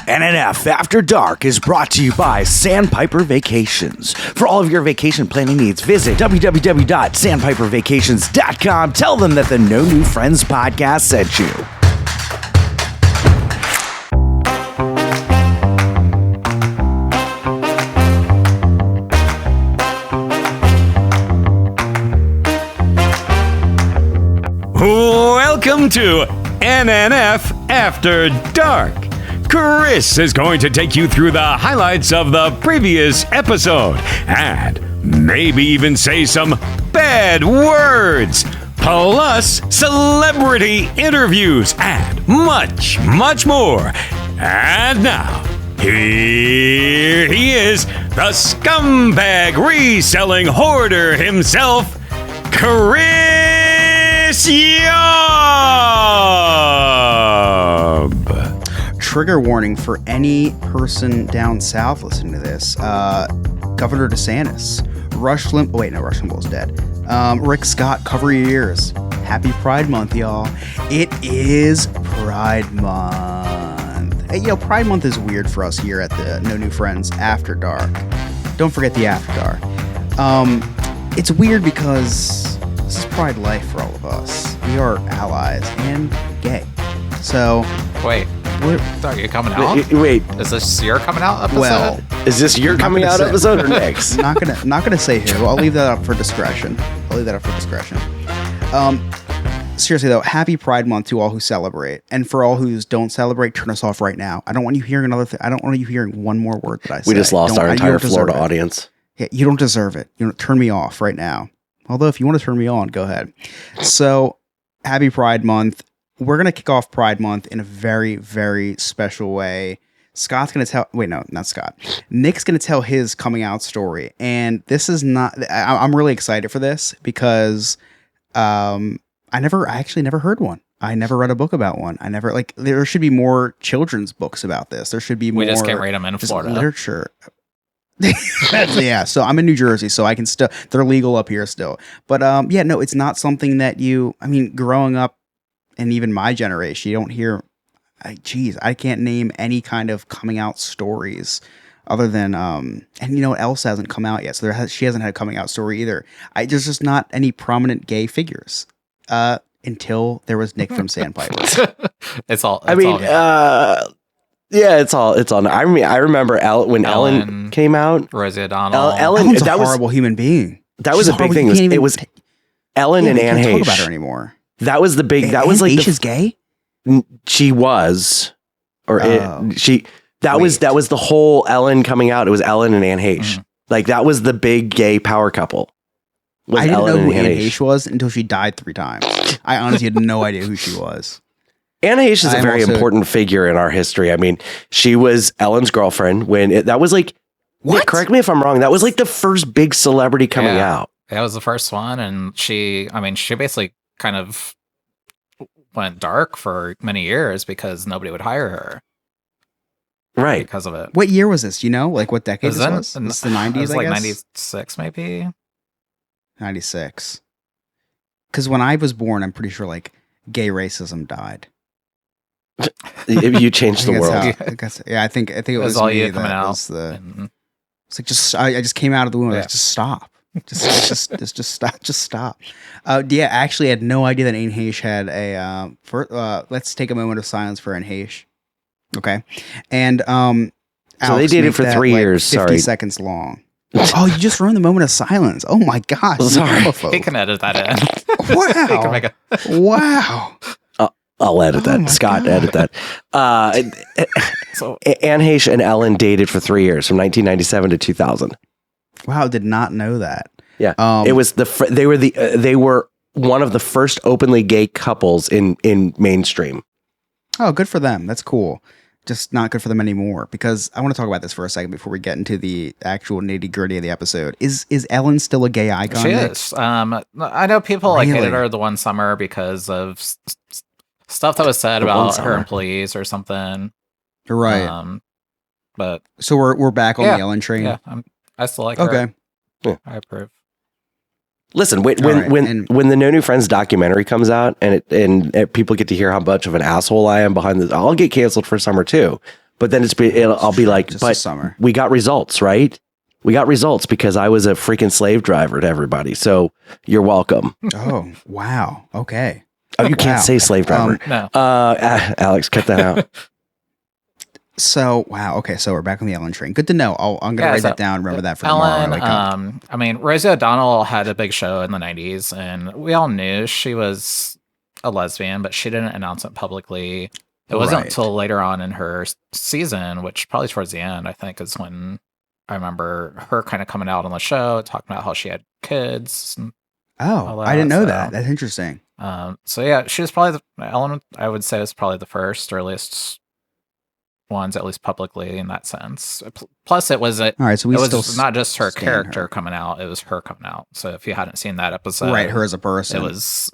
NNF After Dark is brought to you by Sandpiper Vacations. For all of your vacation planning needs, visit www.sandpipervacations.com. Tell them that the No New Friends podcast sent you. Welcome to NNF After Dark. Chris is going to take you through the highlights of the previous episode and maybe even say some bad words, plus celebrity interviews and much, much more. And now, here he is, the scumbag reselling hoarder himself, Chris Yob. Trigger warning for any person down south listening to this. Governor DeSantis, Rush Limbaugh's dead. Rick Scott, cover your ears. Happy Pride Month, y'all. It is Pride Month. Hey, Pride Month is weird for us here at the No New Friends After Dark. Don't forget the After Dark. It's weird because this is Pride life for all of us. We are allies and gay. So... Wait. Are you coming out? Wait. Is this your coming out episode? Well, is this your coming out episode or Nick's? not gonna say who. I'll leave that up for discretion. Seriously though, happy Pride Month to all who celebrate, and for all who don't celebrate, turn us off right now. I don't want you hearing another thing. I don't want you hearing one more word that I say. We just lost our entire Florida audience. Yeah, you don't deserve it. Turn me off right now. Although if you want to turn me on, go ahead. So, happy Pride Month. We're going to kick off Pride Month in a very, very special way. Scott's going to tell... Wait, no, not Scott. Nick's going to tell his coming out story. And this is not... I'm really excited for this because I actually never heard one. I never read a book about one. There should be more children's books about this. There should be more... We just can't read them in Florida. Literature. Yeah, so I'm in New Jersey, so I can still... They're legal up here still. But yeah, no, it's not something that you... I mean, growing up, and even my generation, you don't hear, I can't name any kind of coming out stories other than, and you know what else hasn't come out yet? So she hasn't had a coming out story either. There's just not any prominent gay figures until there was Nick from Sandpiper. It's all. Yeah, it's all. I remember when Ellen came out. Rosie O'Donnell. Ellen's a horrible human being. That was a big thing. It was Ellen and Anne Heche. Can't talk about her anymore. That was the big. That was like Heche is gay. She was, or she. That was the whole Ellen coming out. It was Ellen and Anne Heche. Mm-hmm. Like that was the big gay power couple. I didn't know who Anne Heche was until she died 3 times. I honestly had no idea who she was. Anne Heche is a very important figure in our history. I mean, she was Ellen's girlfriend when that was like. What? Nick, correct me if I'm wrong. That was like the first big celebrity coming out. That was the first one, and she basically kind of went dark for many years because nobody would hire her. Right. Because of it. What year was this? Like what decade this was? It's the 90s, it was like I guess? 96 maybe? 96. Because when I was born, I'm pretty sure like gay racism died. You changed the world. I think it was all me you coming out. It's like I just came out of the womb. Like, just stop. Just stop. Yeah, actually, I had no idea that Anne Heche had a. Let's take a moment of silence for Anne Heche. Okay, and so they dated for 3 years. 50 seconds long. Oh, you just ruined the moment of silence. Oh my gosh! Sorry, he can edit that in. Wow! Wow! I'll edit that. Scott, edit that. So Anne Heche and Ellen dated for 3 years, from 1997 to 2000. Wow, did not know that. Yeah, it was they were one of the first openly gay couples in mainstream. Oh, good for them. That's cool. Just not good for them anymore, because I want to talk about this for a second before we get into the actual nitty gritty of the episode. Is Ellen still a gay icon? She is. I know people hated her the one summer because of stuff that was said about her employees or something. Right. But so we're back on the Ellen train. Yeah, I still like her. Okay. Yeah. I approve. Listen, when the No New Friends documentary comes out and people get to hear how much of an asshole I am behind this, I'll get canceled for summer too. But then I'll be like, Just but this summer. we got results, right? We got results because I was a freaking slave driver to everybody. So you're welcome. Oh, wow. Okay. Oh, you can't Wow. say slave driver. No. Alex, cut that out. So, wow. Okay. So we're back on the Ellen train. Good to know. I'm going to write that down. Remember that for tomorrow when I wake up. I mean, Rosie O'Donnell had a big show in the 90s, and we all knew she was a lesbian, but she didn't announce it publicly. It wasn't Right. until later on in her season, which probably towards the end, I think, is when I remember her kind of coming out on the show, talking about how she had kids. And, Oh, all I didn't that, know so- that. That's interesting. so yeah, she was probably Ellen. I would say was probably the first, or at least ones, at least publicly in that sense. Plus, it was All right. So we it still was not just her stand character her. coming out; it was her coming out. So if you hadn't seen that episode, right. Her as a person. it was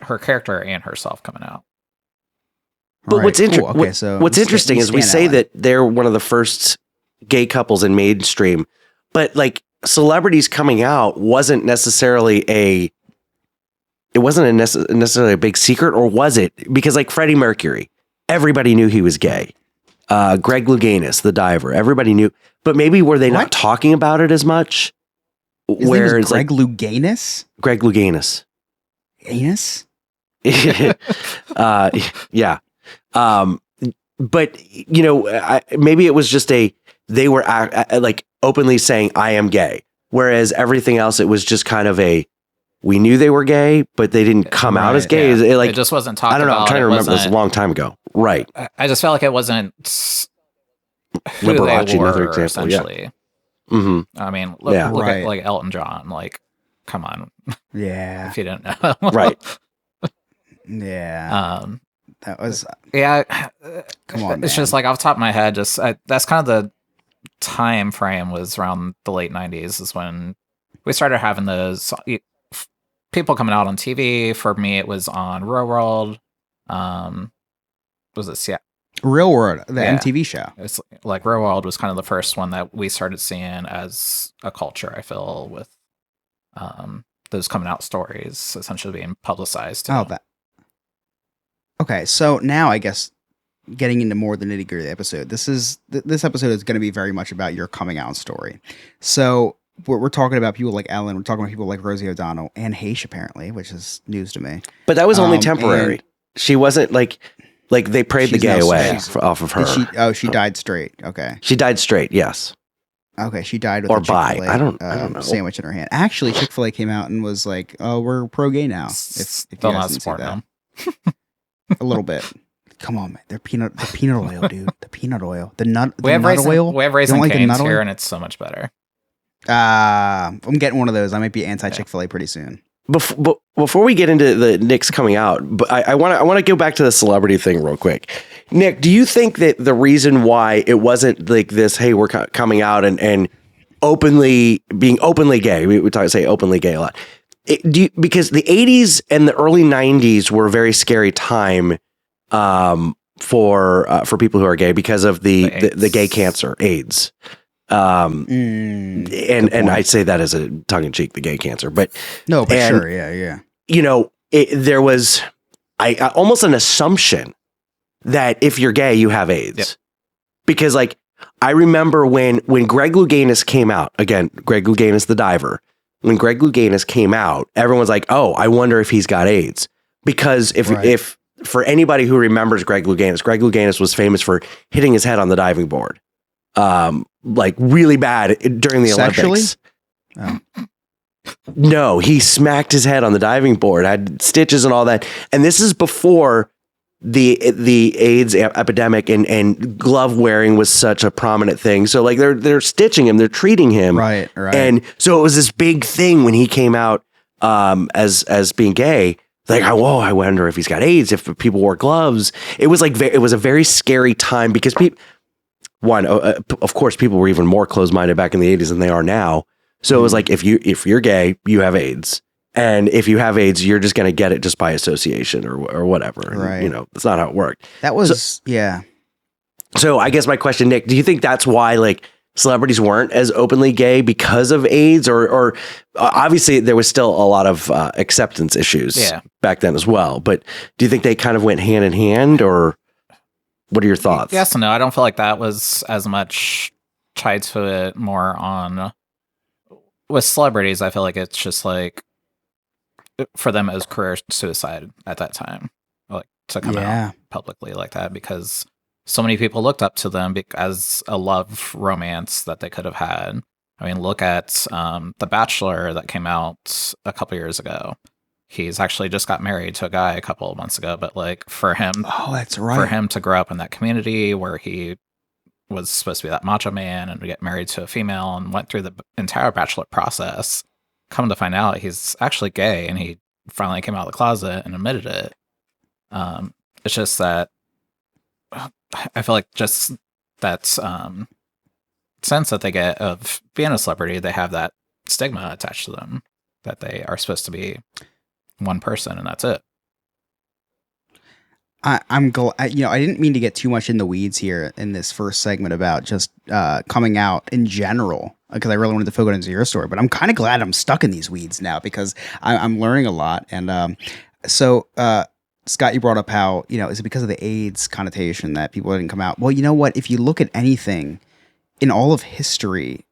her character and herself coming out. But Right, what's cool. Okay, so what's interesting is we stand say Ellen. that they're one of the first gay couples in mainstream, but like celebrities coming out wasn't necessarily necessarily a big secret, or was it? Because like Freddie Mercury, everybody knew he was gay. Greg Louganis, the diver, everybody knew, but maybe were they What? not talking about it as much? His name Where is it's like Greg Louganis? Greg Louganis. Anus? Yeah. But you know, maybe it was just they were like openly saying I am gay, whereas everything else it was just kind of we knew they were gay, but they didn't come out as Right, gay. Yeah. Like it just wasn't talked I don't know. I'm about. trying to It remember this a wasn't- long time ago. Right. I just felt like it wasn't who Liberace, they were, another example, yeah. essentially. hmm I mean, look, Yeah. look Right. at like Elton John. Like, come on, Yeah. if you didn't know, Right. Yeah. Um, That was. yeah, Come on, it's just man. like off the top of my head. Just that's kind of the time frame was around the late '90s is when we started having those people coming out on TV. For me, it was on Real World. Was it Real World, the Yeah. MTV show. It's like Real World was kind of the first one that we started seeing as a culture. I feel with those coming out stories essentially being publicized. Oh, that. Okay, so now I guess getting into more the nitty gritty episode. This episode is going to be very much about your coming out story. So we're talking about people like Ellen. We're talking about people like Rosie O'Donnell and Hayes, apparently, which is news to me. But that was only and- temporary. She wasn't like they prayed the She's gay now away straight. off of her. She died straight. Okay. She died straight. Yes. Okay, she died with Or a bi. Chick-fil-A, I don't know. sandwich in her hand. Actually, Chick-fil-A came out and was like, "Oh, we're pro gay now." If you Still guys not didn't see supporting that. them. A little bit. Come on, man. The peanut oil, dude. The peanut oil. The nut. We the have nut raisin, oil. we have You raisin don't like the canes nut oil? here, and it's so much better. I'm getting one of those. I might be anti Chick-fil-A pretty soon. Before we get into the Nick's coming out, but I want to go back to the celebrity thing real quick. Nick, do you think that the reason why it wasn't like this, hey, we're coming out and being openly gay, we say openly gay a lot, because the 80s and the early 90s were a very scary time for people who are gay because of the gay cancer, AIDS. And I say that as a tongue in cheek, the gay cancer, but No, but and- sure. Yeah. you know, there was almost an assumption that if you're gay, you have AIDS. Yep. Because like, I remember when Greg Louganis came out, again, Greg Louganis, the diver, when Greg Louganis came out, everyone's like, oh, I wonder if he's got AIDS. Because if for anybody who remembers Greg Louganis was famous for hitting his head on the diving board. Like really bad during the Sexually? Olympics. Oh. No, he smacked his head on the diving board, had stitches and all that. And this is before the AIDS epidemic and glove wearing was such a prominent thing. So like they're stitching him, they're treating him. Right. And so it was this big thing when he came out as being gay. Like, whoa, I wonder if he's got AIDS, if people wore gloves. It was like it was a very scary time because people, of course, people were even more closed-minded back in the 80s than they are now. So it was like, if you're gay, you have AIDS. And if you have AIDS, you're just going to get it just by association or whatever. Right. You know, that's not how it worked. That was yeah. So I guess my question, Nick, do you think that's why like celebrities weren't as openly gay because of AIDS or obviously there was still a lot of acceptance issues back then as well. But do you think they kind of went hand in hand or? What are your thoughts? Yes and no. I don't feel like that was as much tied to it more on with celebrities. I feel like it's just like for them it was career suicide at that time, like to come out publicly like that, because so many people looked up to them as a love romance that they could have had. I mean, look at The Bachelor that came out a couple years ago. He's actually just got married to a guy a couple of months ago, but like for him, that's right. For him to grow up in that community where he was supposed to be that macho man and to get married to a female and went through the entire Bachelor process, come to find out he's actually gay, and he finally came out of the closet and admitted it. It's just that I feel like just that sense that they get of being a celebrity, they have that stigma attached to them that they are supposed to be one person and that's it. I'm glad, I didn't mean to get too much in the weeds here in this first segment about just coming out in general, because I really wanted to focus on your story, but I'm kind of glad I'm stuck in these weeds now because I'm learning a lot. And so Scott, you brought up how, is it because of the AIDS connotation that people didn't come out? Well, you know what? If you look at anything in all of history,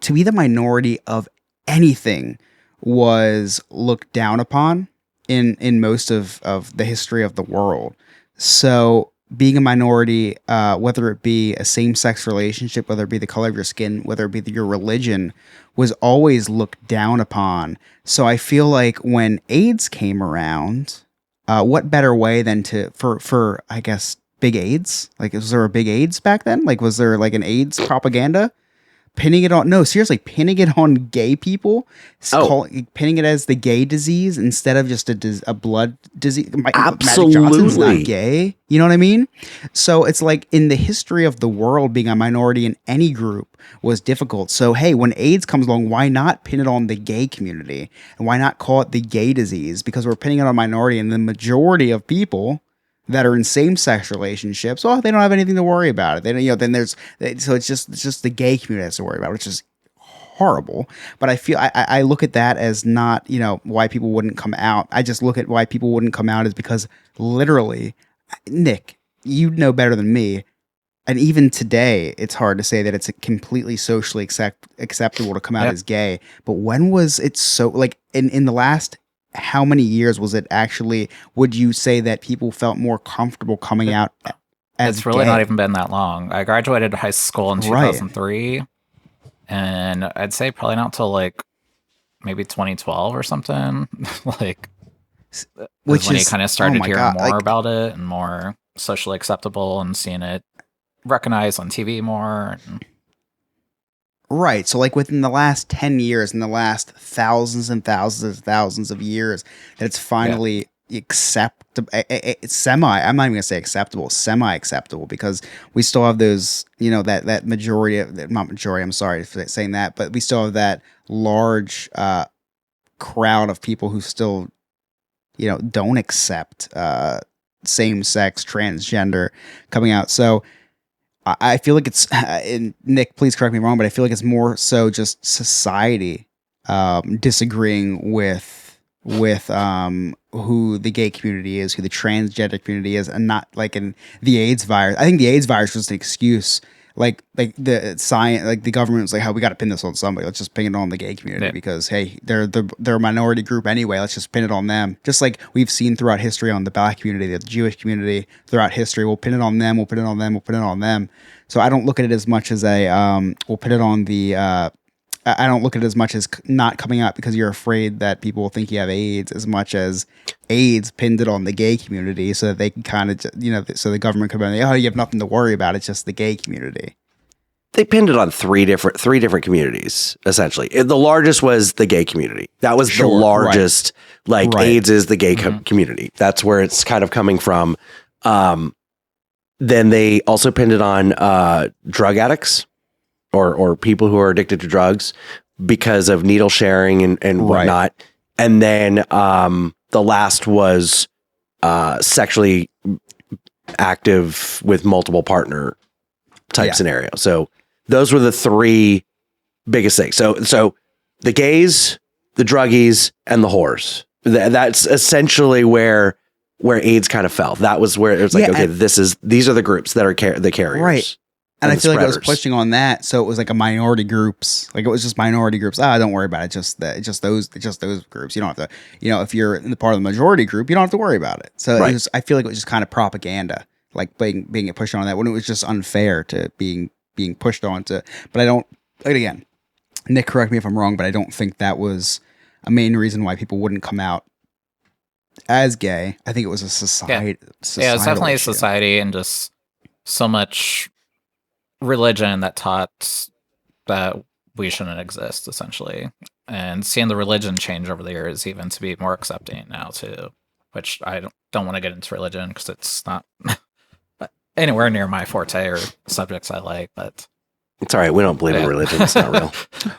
to be the minority of anything was looked down upon in most of the history of the world. So being a minority, whether it be a same-sex relationship, whether it be the color of your skin, whether it be your religion, was always looked down upon. So I feel like when AIDS came around, what better way than for I guess big AIDS? Like, was there a big AIDS back then? Like, was there like an AIDS propaganda? Pinning it on gay people, pinning it as the gay disease instead of just a blood disease. Absolutely. Magic Johnson's not gay. You know what I mean? So it's like in the history of the world, being a minority in any group was difficult. So, hey, when AIDS comes along, why not pin it on the gay community? And why not call it the gay disease? Because we're pinning it on a minority, and the majority of people that are in same-sex relationships, they don't have anything to worry about it. So it's just the gay community has to worry about it, which is horrible. But I feel I look at that as not, why people wouldn't come out. I just look at why people wouldn't come out is because literally, Nick, you know better than me. And even today, it's hard to say that it's completely socially acceptable to come out as gay. But when was it so, like, in the last how many years was it actually, would you say that people felt more comfortable coming out as It's really gay? not even been that long. I graduated high school in 2003, and I'd say probably not till like maybe 2012 or something. Like, which when you kind of started hearing more about it and more socially acceptable and seeing it recognized on TV more. Right. So like within the last 10 years, in the last thousands and thousands of years, that it's finally acceptable. I'm not even going to say acceptable, semi-acceptable, because we still have those, that majority of, not majority, I'm sorry for saying that, but we still have that large crowd of people who still, don't accept same-sex, transgender coming out. So I feel like it's, and Nick, please correct me wrong, but I feel like it's more so just society disagreeing with who the gay community is, who the transgender community is, and not like in the AIDS virus. I think the AIDS virus was an excuse. Like the science, like the government was like, "How we got to pin this on somebody? Let's just pin it on the gay community because hey, they're a minority group anyway. Let's just pin it on them." Just like we've seen throughout history on the Black community, the Jewish community, throughout history, we'll pin it on them. We'll pin it on them. We'll pin it on them. So I don't look at it as much as we'll put it on the. I don't look at it as much as not coming out because you're afraid that people will think you have AIDS, as much as AIDS pinned it on the gay community so that they can kind of, so the government could be like, oh, you have nothing to worry about. It's just the gay community. They pinned it on three different communities, essentially. The largest was the gay community. That was the largest, AIDS is the gay community. That's where it's kind of coming from. Then they also pinned it on drug addicts. Or people who are addicted to drugs because of needle sharing and whatnot. And then the last was sexually active with multiple partner type scenario. So those were the three biggest things. So the gays, the druggies, and the whores. That's essentially where where AIDS kind of fell. That was where it was like, Yeah, okay, these are the groups that are the carriers. Right. And I the feel like it was spreaders. pushing on that, so it was like a minority groups. Like it was just minority groups. Don't worry about it. Just those groups. You don't have to. If you're in the part of the majority group, you don't have to worry about it. So Right. it was. I feel like it was just kind of propaganda, like being pushed on that when it was just unfair to being pushed on to. But I don't. Like again, Nick, correct me if I'm wrong, but I don't think that was a main reason why people wouldn't come out as gay. I think it was a society. Yeah, it's societal definitely a issue. society and just so much religion that taught that we shouldn't exist, essentially. And seeing the religion change over the years, even to be more accepting now, too, which I don't want to get into religion because it's not anywhere near my forte or subjects I like, but It's all right. We don't believe in Yeah. religion. It's not real.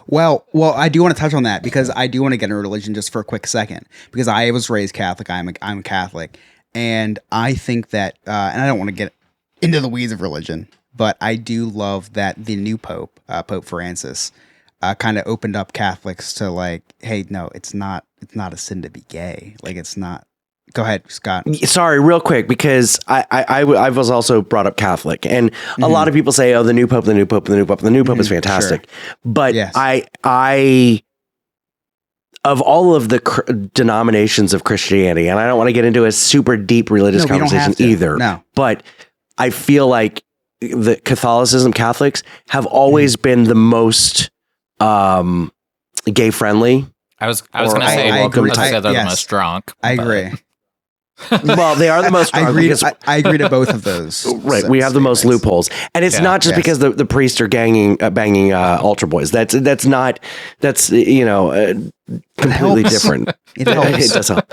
Well, I do want to touch on that because I do want to get into religion just for a quick second because I was raised Catholic. I'm a Catholic, and I think that, and I don't want to get into the weeds of religion, but I do love that the new Pope, Pope Francis, kind of opened up Catholics to like, hey, no, it's not a sin to be gay. Like, it's not. Go ahead, Scott. Sorry, real quick, because I was also brought up Catholic, and a lot of people say, "Oh, the new pope, the new pope, the new pope, the new pope is fantastic." But Yes. I of all of the denominations of Christianity, and I don't want to get into a super deep religious No, we don't conversation have to. either. No. But I feel like the Catholicism, Catholics have always been the most gay friendly. I was Or going to say, I welcome agree. let's say they're the Yes. most drunk. I but- agree. Well, they are the most. I drunk agree. because- I agree to both of those. Right, we have the most statements. loopholes, and it's Yeah. not just Yes. because the priests are banging altar boys. That's not completely helps. different. It helps. It does help.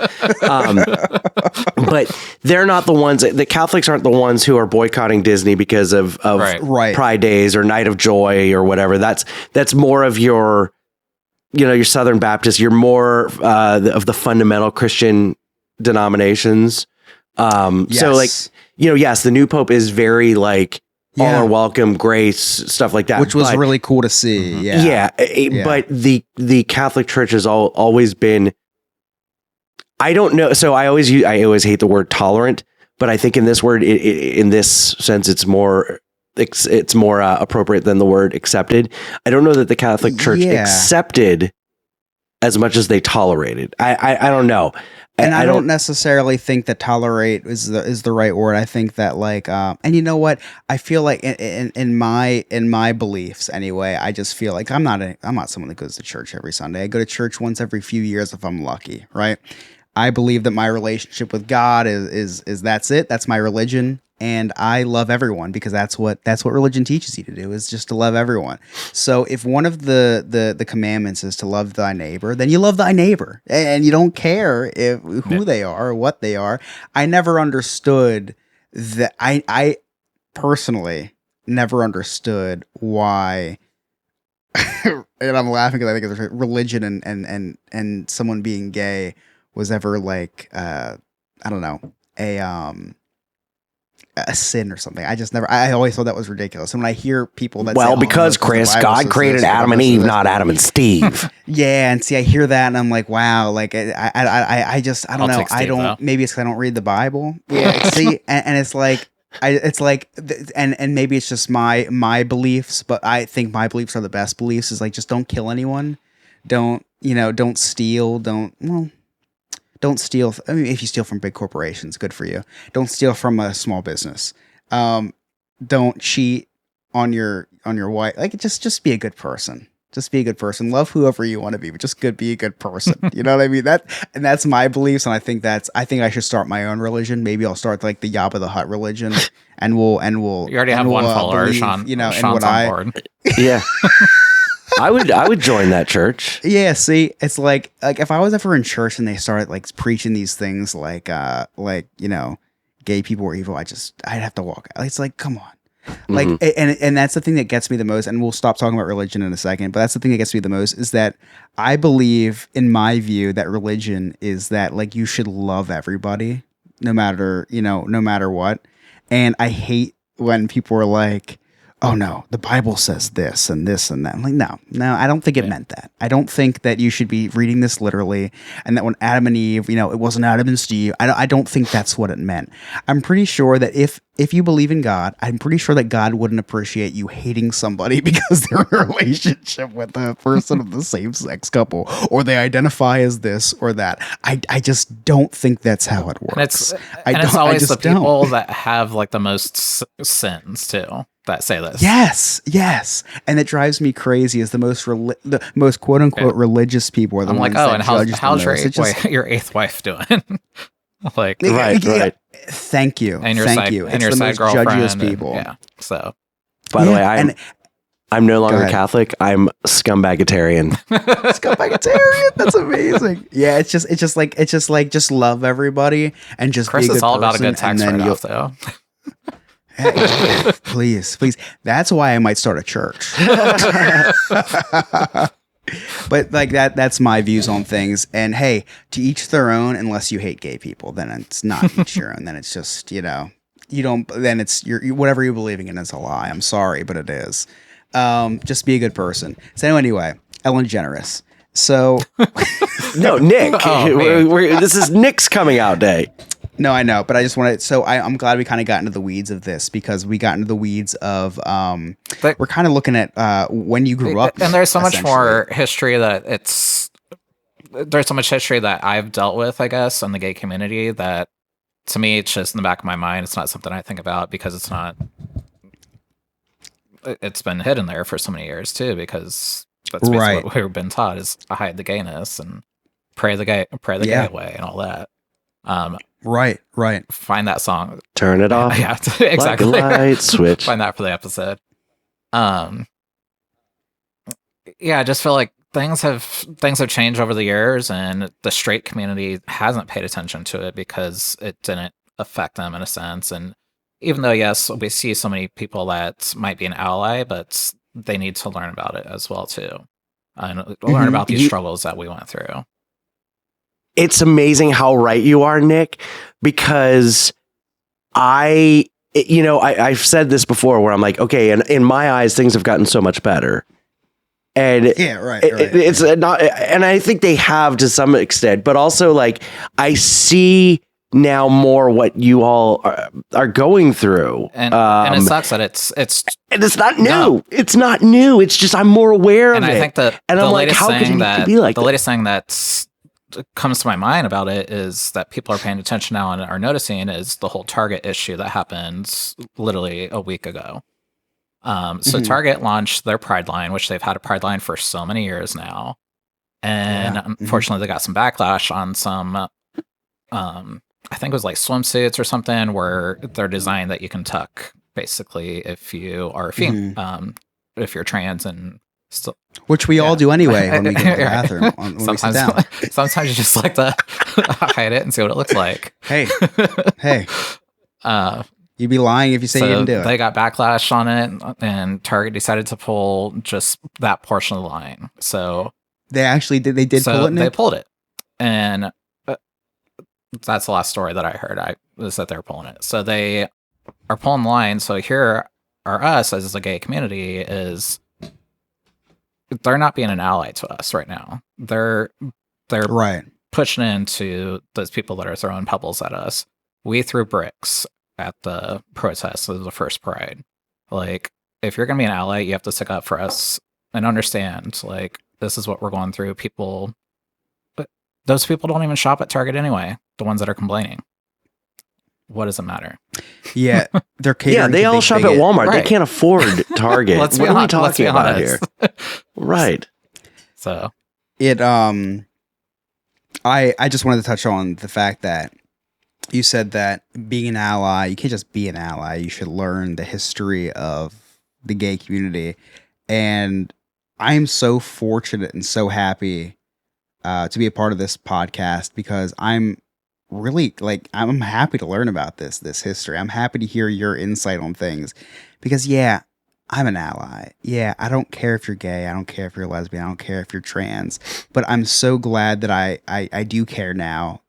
But they're not the ones. The Catholics aren't the ones who are boycotting Disney because of Right. Right. Pride Days or Night of Joy or whatever. That's more of your your Southern Baptist. You're more of the fundamental Christian denominations. So like Yes. yes, the new pope is very like all Yeah. are welcome, grace, stuff like that, Which was but- really cool to see. Yeah. yeah. Yeah. But the Catholic Church has always been. I don't know. So I always hate the word tolerant, but I think in this word, in this sense, it's more appropriate than the word accepted. I don't know that the Catholic Church Yeah. accepted as much as they tolerated. I don't know. And I don't necessarily think that tolerate is the right word. I think that like, and you know what? I feel like in my beliefs anyway, I just feel like I'm not someone that goes to church every Sunday. I go to church once every few years if I'm lucky, right? I believe that my relationship with God is that's it. That's my religion. And I love everyone because that's what religion teaches you to do, is just to love everyone. So if one of the commandments is to love thy neighbor, then you love thy neighbor, and you don't care who they are or what they are. I never understood that. I personally never understood why. And I'm laughing because I think it's religion and someone being gay was ever like I don't know, a sin or something. I always thought that was ridiculous. And when I hear people that say, "Oh, because no, Chris, the Bible God says created this, Adam the and Bible Eve, says not this." Adam and Steve. Yeah, and see, I hear that and I'm like, wow, like I just I don't I'll know. take Steve, I don't. though. Maybe it's because I don't read the Bible. Yeah, see, and it's like. And maybe it's just my beliefs, but I think my beliefs are the best beliefs. Is like, just don't kill anyone, don't steal, don't steal. I mean, if you steal from big corporations, good for you. Don't steal from a small business. Don't cheat on your wife. Like, just be a good person. Just be a good person. Love whoever you want to be, but just be a good person. You know what I mean? That's my beliefs, and I think I should start my own religion. Maybe I'll start like the Jabba the Hutt religion, and we'll. You already have one follower, believe, Sean. You know, and Sean's what on I. board. Yeah. I would join that church. Yeah, see, it's like if I was ever in church and they started like preaching these things like gay people are evil, I'd have to walk out. It's like, come on. Like, and that's the thing that gets me the most, and we'll stop talking about religion in a second, but that's the thing that gets me the most, is that I believe, in my view, that religion is that like you should love everybody no matter what. And I hate when people are like, oh no, the Bible says this and this and that. I'm like, no, I don't think it meant that. I don't think that you should be reading this literally, and that when Adam and Eve, it wasn't Adam and Steve. I don't think that's what it meant. I'm pretty sure that if you believe in God, I'm pretty sure that God wouldn't appreciate you hating somebody because they're in a relationship with a person of the same sex couple, or they identify as this or that. I just don't think that's how it works. And it's always the people that have like the most sins too that say this. Yes, and it drives me crazy. Is the most quote unquote religious people are the I'm ones like, oh, that and how's your eighth wife doing? Like, right. Thank you, and your thank side, you. and It's your the side most girlfriend, judgiest people. Yeah. So, By the way, I'm no longer ahead. Catholic. I'm scumbagitarian. Scumbagitarian. That's amazing. Yeah, it's just like just love everybody and just Chris be a good is all about a person, good tax and then write-off, though. Hey, please. That's why I might start a church. But like that's my views on things. And hey, to each their own, unless you hate gay people, then it's not each your own. Then it's just, you don't, then it's whatever you're believing in is a lie. I'm sorry, but it is. Just be a good person. So anyway, Ellen DeGeneres. So No, Nick. Oh, man. This is Nick's coming out day. no, I know, but I just wanted. So I'm glad we kind of got into the weeds of this, because we got into the weeds of we're kind of looking at when you grew up, and there's so much essentially. more history there's so much history that I've dealt with, I guess, in the gay community that to me it's just in the back of my mind. It's not something I think about because it's been hidden there for so many years too, because that's basically what we've been taught is to hide the gayness and pray the gay away and all that. Right. Find that song. Turn it off. Yeah, exactly. Like a light switch. Find that for the episode. Yeah, I just feel like things have changed over the years, and the straight community hasn't paid attention to it because it didn't affect them in a sense. And even though, yes, we see so many people that might be an ally, but they need to learn about it as well too, and learn about these struggles that we went through. It's amazing how right you are, Nick, because I've said this before where I'm like, okay, and in my eyes, things have gotten so much better. And Yeah, right. it's not, and I think they have to some extent, but also like I see now more what you all are going through, And it sucks that it's and it's not new. No. It's not new. It's just I'm more aware of and it. I think that and the I'm like, latest how could thing you that be like the that? latest thing that comes to my mind about it is that people are paying attention now and are noticing is the whole Target issue that happened literally a week ago. So Target launched their Pride line, which they've had a Pride line for so many years now, and unfortunately they got some backlash on some I think it was like swimsuits or something where they're designed that you can tuck basically if you are a female, if you're trans and still. Which we all do anyway when we go to the bathroom. When we sit down. Sometimes you just like to hide it and see what it looks like. Hey, you'd be lying if you say you didn't do it. They got backlash on it, and Target decided to pull just that portion of the line. So They actually did. They did pull it. They Nick? pulled it, and that's the last story that I heard. Was that they're pulling it. So they are pulling the line. So here are us as a gay community is they're not being an ally to us right now. They're Right. pushing into those people that are throwing pebbles at us. We threw bricks at the protest of the first Pride. Like, if you're gonna be an ally, you have to stick up for us and understand, like, this is what we're going through. But those people don't even shop at Target anyway. The ones that are complaining. What does it matter? Yeah, they're catering. Yeah, they to all big shop bigot. at Walmart. Right. They can't afford Target. Let's What be are we hon- let's be talking about here? honest. Right. So It I just wanted to touch on the fact that you said that being an ally, you can't just be an ally. You should learn the history of the gay community. And I'm so fortunate and so happy to be a part of this podcast because I'm really I'm happy to learn about this history. I'm happy to hear your insight on things because I'm an ally. Yeah, I don't care if you're gay. I don't care if you're lesbian. I don't care if you're trans. But I'm so glad that I do care now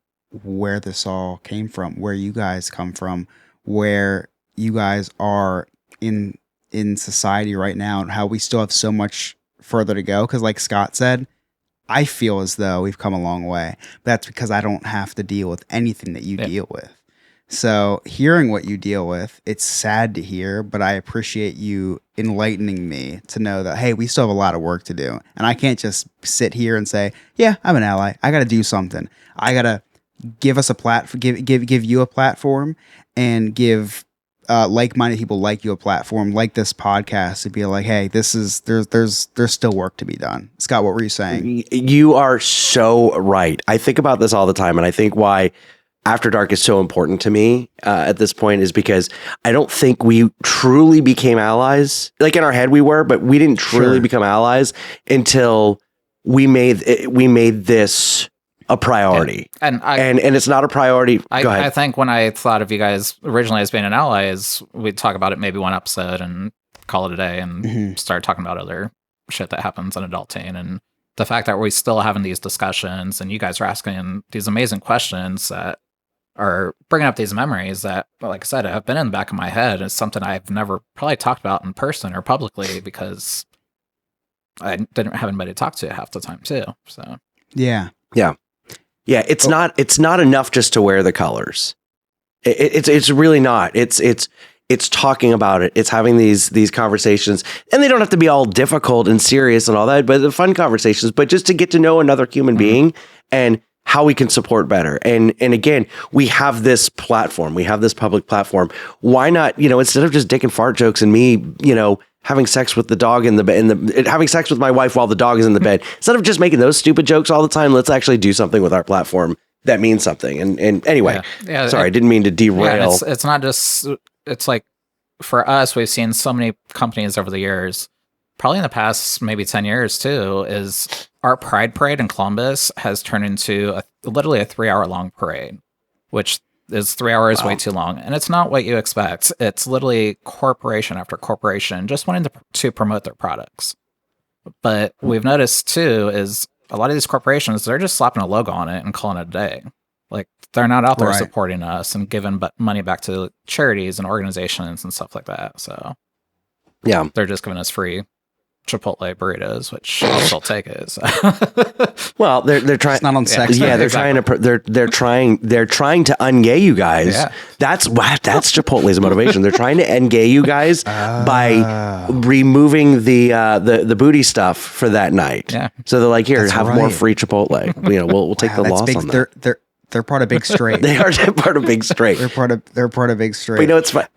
where this all came from, where you guys come from, where you guys are in in society right now and how we still have so much further to go. Because like Scott said, I feel as though we've come a long way. But that's because I don't have to deal with anything that you deal with. So hearing what you deal with, it's sad to hear, but I appreciate you enlightening me to know that, hey, we still have a lot of work to do. And I can't just sit here and say, yeah, I'm an ally. I got to do something. I got to give us a platform, give you a platform, and give like-minded people like you a platform, like this podcast, to be like, hey, there's still work to be done. Scott, what were you saying? You are so right. I think about this all the time, and I think why After Dark is so important to me at this point is because I don't think we truly became allies. Like in our head we were, but we didn't truly become allies until we made this a priority. And it's not a priority. Go ahead. I think when I thought of you guys originally as being an ally, is we'd talk about it maybe one episode and call it a day and start talking about other shit that happens in adulting. And the fact that we're still having these discussions and you guys are asking these amazing questions that are bringing up these memories that, like I said, have been in the back of my head. It's something I've never probably talked about in person or publicly because I didn't have anybody to talk to half the time too. So Yeah. It's not enough just to wear the colors. It's really not. It's talking about it. It's having these conversations, and they don't have to be all difficult and serious and all that, but the fun conversations, but just to get to know another human being and how we can support better. And again, we have this platform, we have this public platform. Why not, instead of just dick and fart jokes and me, having sex with the dog in the bed, having sex with my wife while the dog is in the bed, instead of just making those stupid jokes all the time, let's actually do something with our platform that means something. And anyway, sorry, I didn't mean to derail. Yeah, it's not just, it's like for us, we've seen so many companies over the years, probably in the past maybe 10 years too, is our Pride Parade in Columbus has turned into literally a 3-hour long parade, which is 3 hours way too long. And it's not what you expect. It's literally corporation after corporation just wanting to promote their products. But we've noticed too is a lot of these corporations, they're just slapping a logo on it and calling it a day. Like they're not out there supporting us and giving money back to charities and organizations and stuff like that. So yeah, they're just giving us free Chipotle burritos, which I'll still take it. So. Well, they're trying. It's not on sex. Yeah, they're trying to. They're trying to ungay you guys. Yeah. That's Chipotle's motivation. They're trying to ungay you guys by removing the booty stuff for that night. Yeah. So they're like, here, have more free Chipotle. We'll take the loss on that. They're part of Big Straight. They are part of Big Straight. They're part of Big Straight. But it's fun.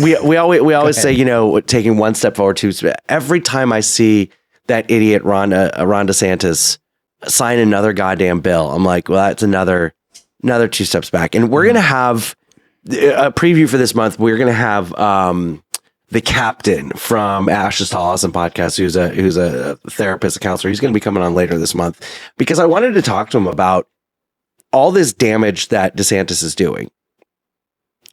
We always say, taking one step forward, every time I see that idiot Ron DeSantis sign another goddamn bill, I'm like, well, that's another 2 steps back. And we're gonna have a preview for this month. We're gonna have the captain from Ashes to Awesome podcast, who's a therapist, a counselor. He's gonna be coming on later this month because I wanted to talk to him about all this damage that DeSantis is doing.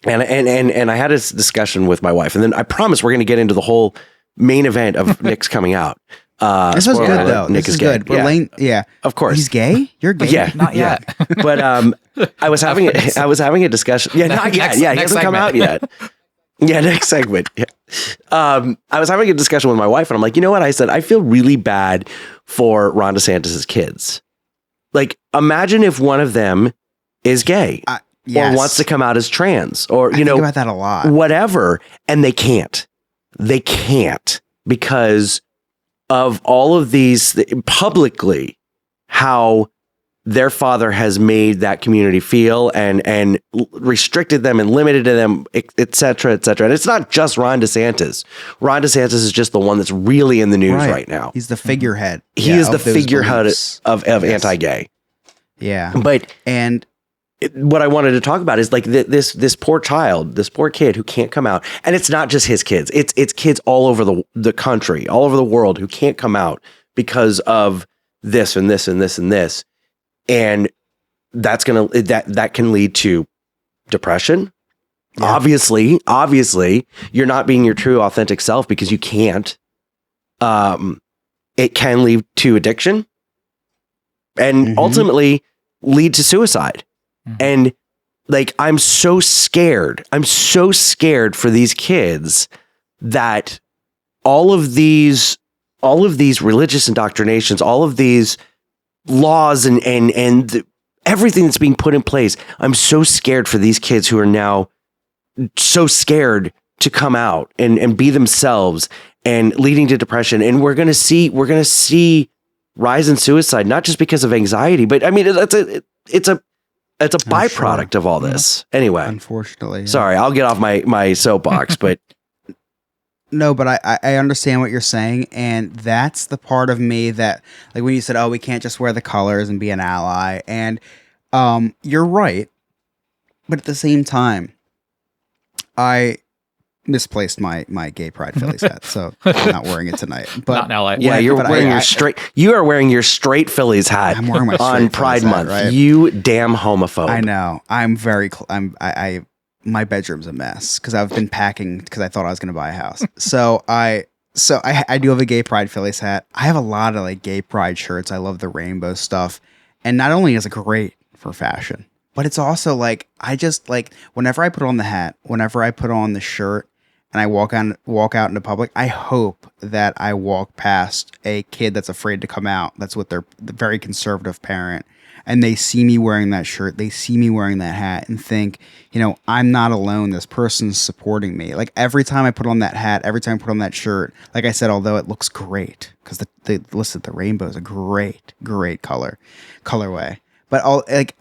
And I had this discussion with my wife, and then I promise we're going to get into the whole main event of Nick's coming out. This was good though. Nick this is gay. good. Yeah, of course. He's gay. You're gay. Yeah, Not yet. But I was having a discussion. Yeah, not yet. Yeah, he hasn't come out yet. Yeah, next segment. Yeah. I was having a discussion with my wife, and I'm like, you know what? I said I feel really bad for Ron DeSantis's kids. Like, imagine if one of them is gay. Yes. Or wants to come out as trans, or I think about that a lot. Whatever, and they can't because of all of these publicly how their father has made that community feel and restricted them and limited them, et cetera, et cetera. And it's not just Ron DeSantis. Ron DeSantis is just the one that's really in the news right now. He's the figurehead. He is the figurehead of anti-gay. Yeah, but and. What I wanted to talk about is like this poor child, this poor kid who can't come out. And it's not just his kids. It's kids all over the country, all over the world who can't come out because of this and this and this and this. And that can lead to depression. Yeah. Obviously, you're not being your true authentic self because you can't. It can lead to addiction and ultimately lead to suicide. And like, I'm so scared for these kids that all of these religious indoctrinations, all of these laws and everything that's being put in place, I'm so scared for these kids who are now so scared to come out and be themselves, and leading to depression. And we're going to see rise in suicide, not just because of anxiety, but I mean, it's a byproduct of all this. Anyway, Unfortunately. sorry, I'll get off my soapbox, but No, but I understand what you're saying, and that's the part of me that, like, when you said, "Oh, we can't just wear the colors and be an ally," and you're right, but at the same time, I misplaced my gay pride Phillies hat, so I'm not wearing it tonight. But Not in LA. yeah, you're but wearing I- your straight. You are wearing your straight Phillies hat I'm wearing my on straight Pride Phillies hat, Month. right? You damn homophobe. I know. I'm very. My bedroom's a mess because I've been packing because I thought I was going to buy a house. So I do have a gay pride Phillies hat. I have a lot of like gay pride shirts. I love the rainbow stuff, and not only is it great for fashion, but it's also like I just like whenever I put on the hat, whenever I put on the shirt, and I walk out into public, I hope that I walk past a kid that's afraid to come out, that's with the very conservative parent, and they see me wearing that shirt, they see me wearing that hat, and think, I'm not alone. This person's supporting me. Like every time I put on that hat, every time I put on that shirt, like I said, although it looks great, because the rainbow is a great colorway. But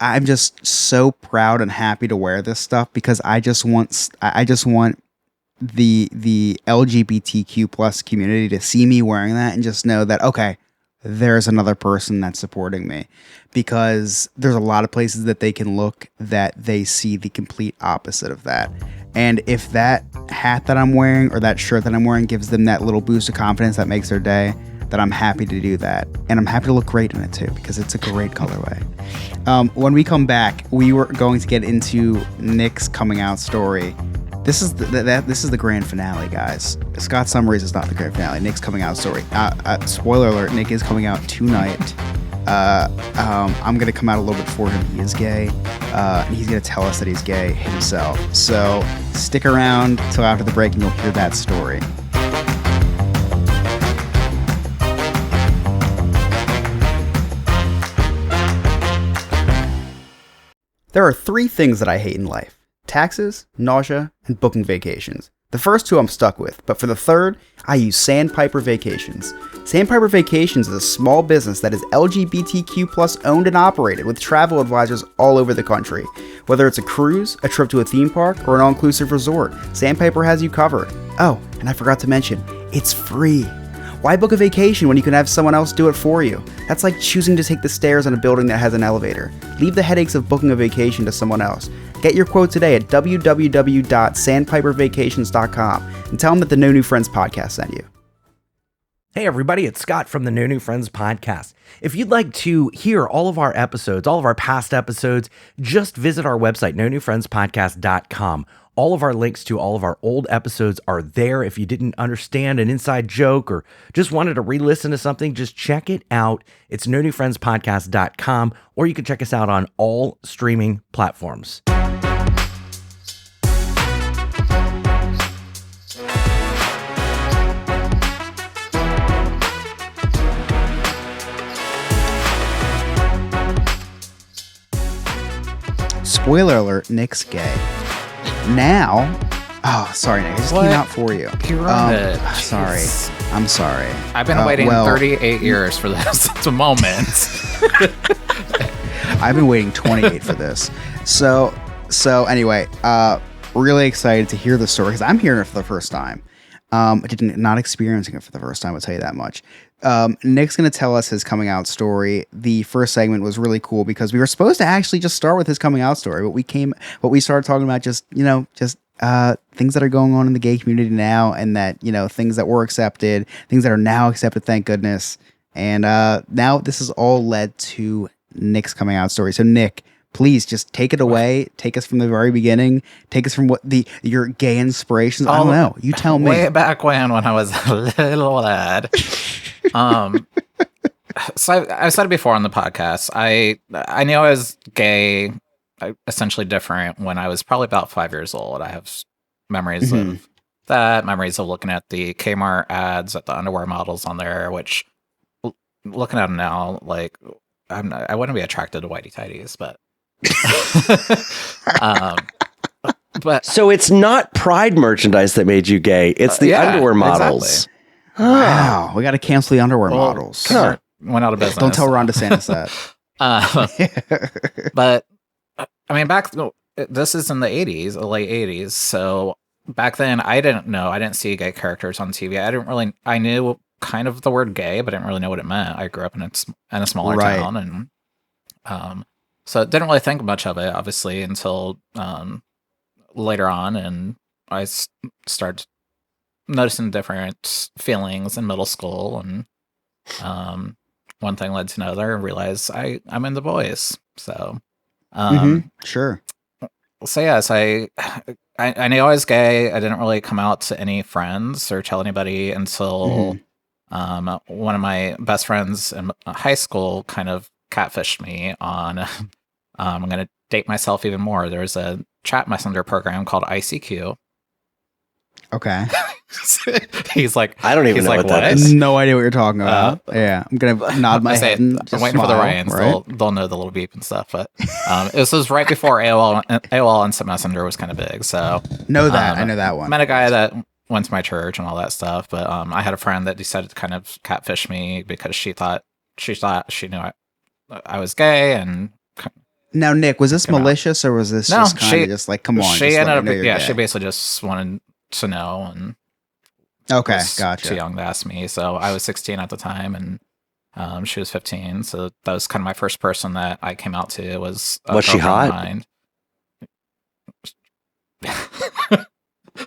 I'm just so proud and happy to wear this stuff because I just want the LGBTQ plus community to see me wearing that and just know that, okay, there's another person that's supporting me, because there's a lot of places that they can look that they see the complete opposite of that. And if that hat that I'm wearing or that shirt that I'm wearing gives them that little boost of confidence that makes their day, then I'm happy to do that. And I'm happy to look great in it too, because it's a great colorway. When we come back, we were going to get into Nick's coming out story. This is the grand finale, guys. Scott Summaries is not the grand finale. Nick's coming out story. Spoiler alert: Nick is coming out tonight. I'm gonna come out a little bit before him. He is gay, and he's gonna tell us that he's gay himself. So stick around till after the break, and you'll hear that story. There are 3 things that I hate in life: taxes, nausea, and booking vacations. The first 2 I'm stuck with, but for the third, I use Sandpiper Vacations. Sandpiper Vacations is a small business that is LGBTQ plus owned and operated with travel advisors all over the country. Whether it's a cruise, a trip to a theme park, or an all-inclusive resort, Sandpiper has you covered. Oh, and I forgot to mention, it's free. Why book a vacation when you can have someone else do it for you? That's like choosing to take the stairs in a building that has an elevator. Leave the headaches of booking a vacation to someone else. Get your quote today at www.sandpipervacations.com and tell them that the No New Friends podcast sent you. Hey everybody, it's Scott from the No New Friends podcast. If you'd like to hear all of our episodes, all of our past episodes, just visit our website, nonewfriendspodcast.com. All of our links to all of our old episodes are there. If you didn't understand an inside joke or just wanted to re-listen to something, just check it out. It's nonewfriendspodcast.com, or you can check us out on all streaming platforms. Spoiler alert: Nick's gay. Now, sorry, Nick, I just What? came out for you. You ruined it. Sorry, Jeez. I'm sorry. I've been waiting 38 years for this moment. I've been waiting 28 for this. So anyway, really excited to hear the story because I'm hearing it for the first time. Not experiencing it for the first time, I'll tell you that much. Nick's going to tell us his coming out story. The first segment was really cool because we were supposed to actually just start with his coming out story, but we started talking about just things that are going on in the gay community now, and that, things that were accepted, things that are now accepted, thank goodness. And now this has all led to Nick's coming out story. So Nick, please just take it away. Take us from the very beginning. Take us from your gay inspirations. I don't know. You tell me. Way back when I was a little lad. So I've said it before on the podcast. I knew I was gay, essentially different, when I was probably about 5 years old. I have memories of that, memories of looking at the Kmart ads at the underwear models on there, which looking at them now, like I wouldn't be attracted to whitey tighties, but but So it's not Pride merchandise that made you gay. It's the yeah, underwear models. exactly. Wow, we got to cancel the underwear Well, models. Kmart went out of business. Don't tell Ron DeSantis that. But I mean, this is in the 80s, the late 80s. So back then, I didn't see gay characters on TV. I knew kind of the word gay, but I didn't really know what it meant. I grew up in a smaller Right. town, and so didn't really think much of it, obviously, until later on, and I started noticing different feelings in middle school, and one thing led to another, and realized I'm into boys. So, Sure. so yes, I knew I was gay. I didn't really come out to any friends or tell anybody until one of my best friends in high school kind of catfished me on. I'm going to date myself even more. There's a chat messenger program called ICQ. Okay. He's like, I don't even he's know like, what that "What?" is. No idea what you're talking about. Yeah, I'm gonna nod my I say, head and I'm just waiting for the smile, Ryans. right? They'll know the little beep and stuff. But this was right before AOL Instant Messenger was kind of big. So Know that. I know that one. met a guy that went to my church and all that stuff. But I had a friend that decided to kind of catfish me because she thought she knew I was gay. And Now, Nick, was this Come out. malicious or was this No, just kind of just like, come on? she just let ended me know up, you're she gay? basically just wanted to know, and Okay, was gotcha. too young to ask me. So I was 16 at the time, and she was 15. So that was kind of my first person that I came out to. Was a Was she girlfriend of hot? mine.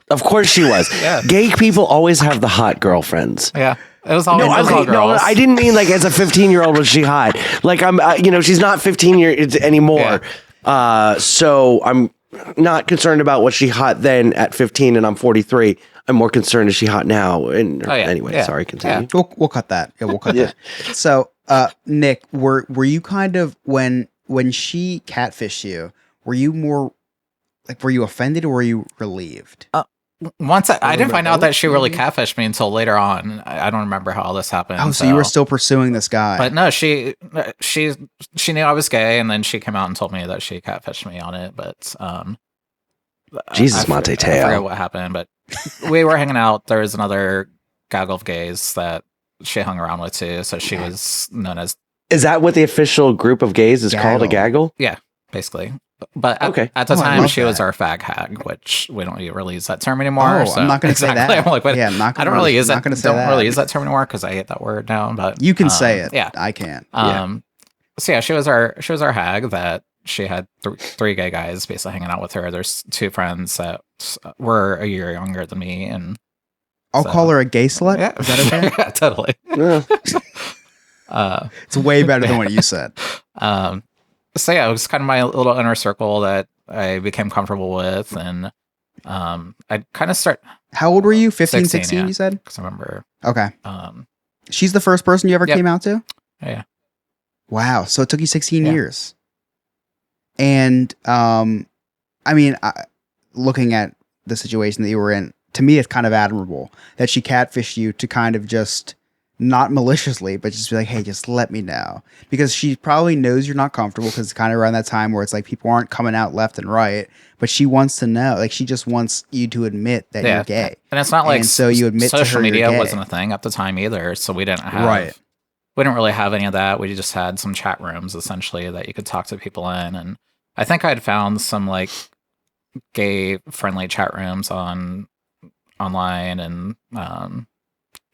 Of course she was. Yeah. Gay people always have the hot girlfriends. Yeah, it was all, it was all No, girls. I didn't mean like as a 15-year-old was she hot. Like I'm, she's not 15 years anymore. So I'm not concerned about was she hot then at 15 and I'm 43. I'm more concerned is she hot now. And Oh, yeah. anyway, Yeah. sorry, continue. We'll cut that. Yeah, we'll cut that. So, Nick, were you kind of when she catfished you? Were you more like were you offended or were you relieved? Once I didn't bit find out both, that she really maybe? catfished me until later on. I don't remember how all this happened. Oh, so you were still pursuing this guy? But no, she knew I was gay, and then she came out and told me that she catfished me on it. But Jesus, I Monte I Teo. forget what happened, but we were hanging out. There was another gaggle of gays that she hung around with too. So she was known as Is that what the official group of gays is called? A gaggle? basically. But Okay. at the Oh, I time, love she was that. our fag hag, which we don't really use that term anymore. Oh, so I'm not going to say exactly. that. I'm like, but yeah, I'm not I gonna don't really use not that. Gonna say Don't that. really use that term anymore because I hate that word now. But You can say it. Yeah. I can't. So yeah, she was our hag that she had three gay guys basically hanging out with her. There's two friends that were a year younger than me, and I'll so- call her a gay slut. yeah, Is that okay? yeah, totally. Yeah. It's way better than what you said. So yeah, it was kind of my little inner circle that I became comfortable with, and I kind of start How old were you? 15, 16, 16, yeah. you said? because I remember. Okay. Um, She's the first person you ever Yep. came out to? yeah, Wow. So it took you 16 Yeah. years. And I mean, looking at the situation that you were in, to me, it's kind of admirable that she catfished you to kind of just not maliciously, but just be like, hey, just let me know. Because she probably knows you're not comfortable because it's kind of around that time where it's like people aren't coming out left and right, but she wants to know. Like, she just wants you to admit that yeah. you're gay. And it's not like And so you admit to social her you're media gay. wasn't a thing at the time either, so we didn't have Right. we didn't really have any of that. We just had some chat rooms essentially that you could talk to people in, and I think I'd found some like gay friendly chat rooms online, and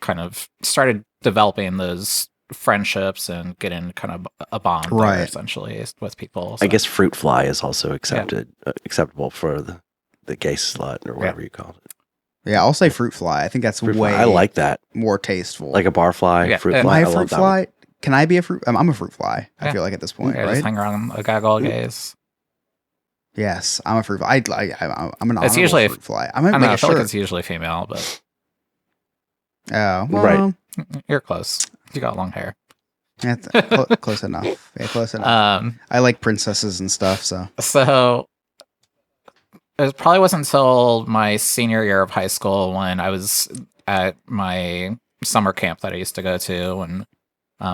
kind of started developing those friendships and getting kind of a bond there, Right. essentially with people. I So, guess fruit fly is also acceptable for the gay slut or whatever you call it. Yeah, I'll say fruit fly. I think that's Fruit way fly. I like that. more tasteful. Like a bar fly, Yeah, fruit and fly. Am I I a love fruit that one. fly? Can I be a fruit? I'm a fruit fly. I Yeah. feel like at this point, yeah, right? just hang around a gaggle of gays. Yes, I'm a fruit fly. I'm an It's honorable usually- fruit fly. I'm I don't know, I making feel like sure. it's usually female, but Oh, well, Right. you're close. You got long hair. that's close enough. Yeah, close enough. Um, I like princesses and stuff. So So it probably wasn't until my senior year of high school when I was at my summer camp that I used to go to, and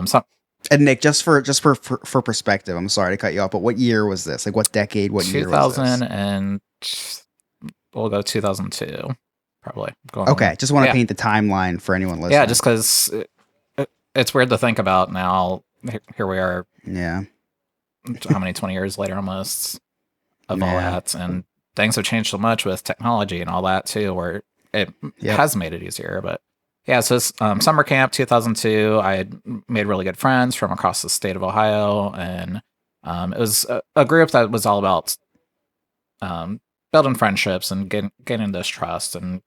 some And Nick, just for perspective, I'm sorry to cut you off, but what year was this? Like, what decade? What year was 2000 this? and we'll go 2002, probably. Okay, just want to Yeah. paint the timeline for anyone listening. Yeah, just because it's weird to think about now. Here we are, yeah, how many 20 years later almost of all Yeah. that, and things have changed so much with technology and all that too, where it Yep. has made it easier. But yeah, so it's, summer camp 2002, I had made really good friends from across the state of Ohio, and it was a group that was all about building friendships and getting this trust and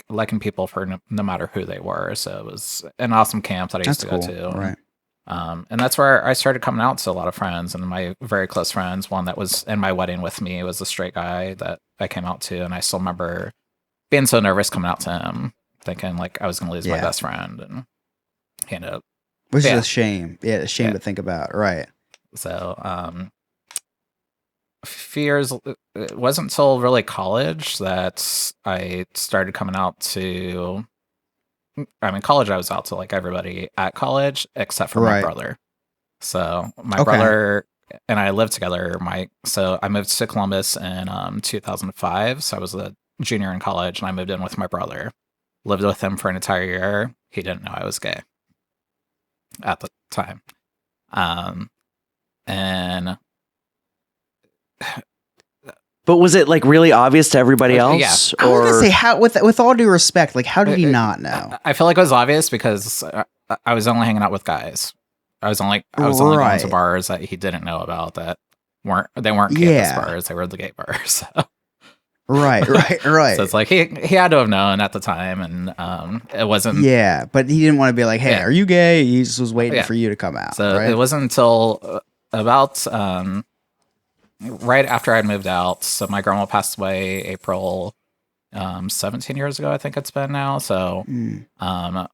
liking people for no matter who they were. So it was an awesome camp that I used that's cool. to go to. Right. And that's where I started coming out to a lot of friends, and my very close friends. One that was in my wedding with me was a straight guy that I came out to, and I still remember being so nervous coming out to him, thinking like I was going to lose my Yeah. best friend, and he ended up. Which Yeah. is a shame. Yeah, a shame Yeah. to think about. Right. So, a few years, it wasn't until really college that I started coming out to. I mean, college, I was out to like everybody at college except for my Right. brother. So my Okay. brother and I lived together. So I moved to Columbus in 2005. So I was a junior in college, and I moved in with my brother. Lived with him for an entire year. He didn't know I was gay at the time. And But was it like really obvious to everybody Yeah. else? I was Or gonna say, how with all due respect, like, how did he not know? I feel like it was obvious because I was only hanging out with guys. I was only going to Right. bars that he didn't know about that weren't campus Yeah. bars. They were the gay bars. Right. So it's like he had to have known at the time, and it wasn't. Yeah, but he didn't want to be like, "Hey, Yeah. are you gay?" He just was waiting Yeah. for you to come out. So right? it wasn't until about right after I'd moved out. So my grandma passed away April 17 years ago, I think it's been now. So Mm.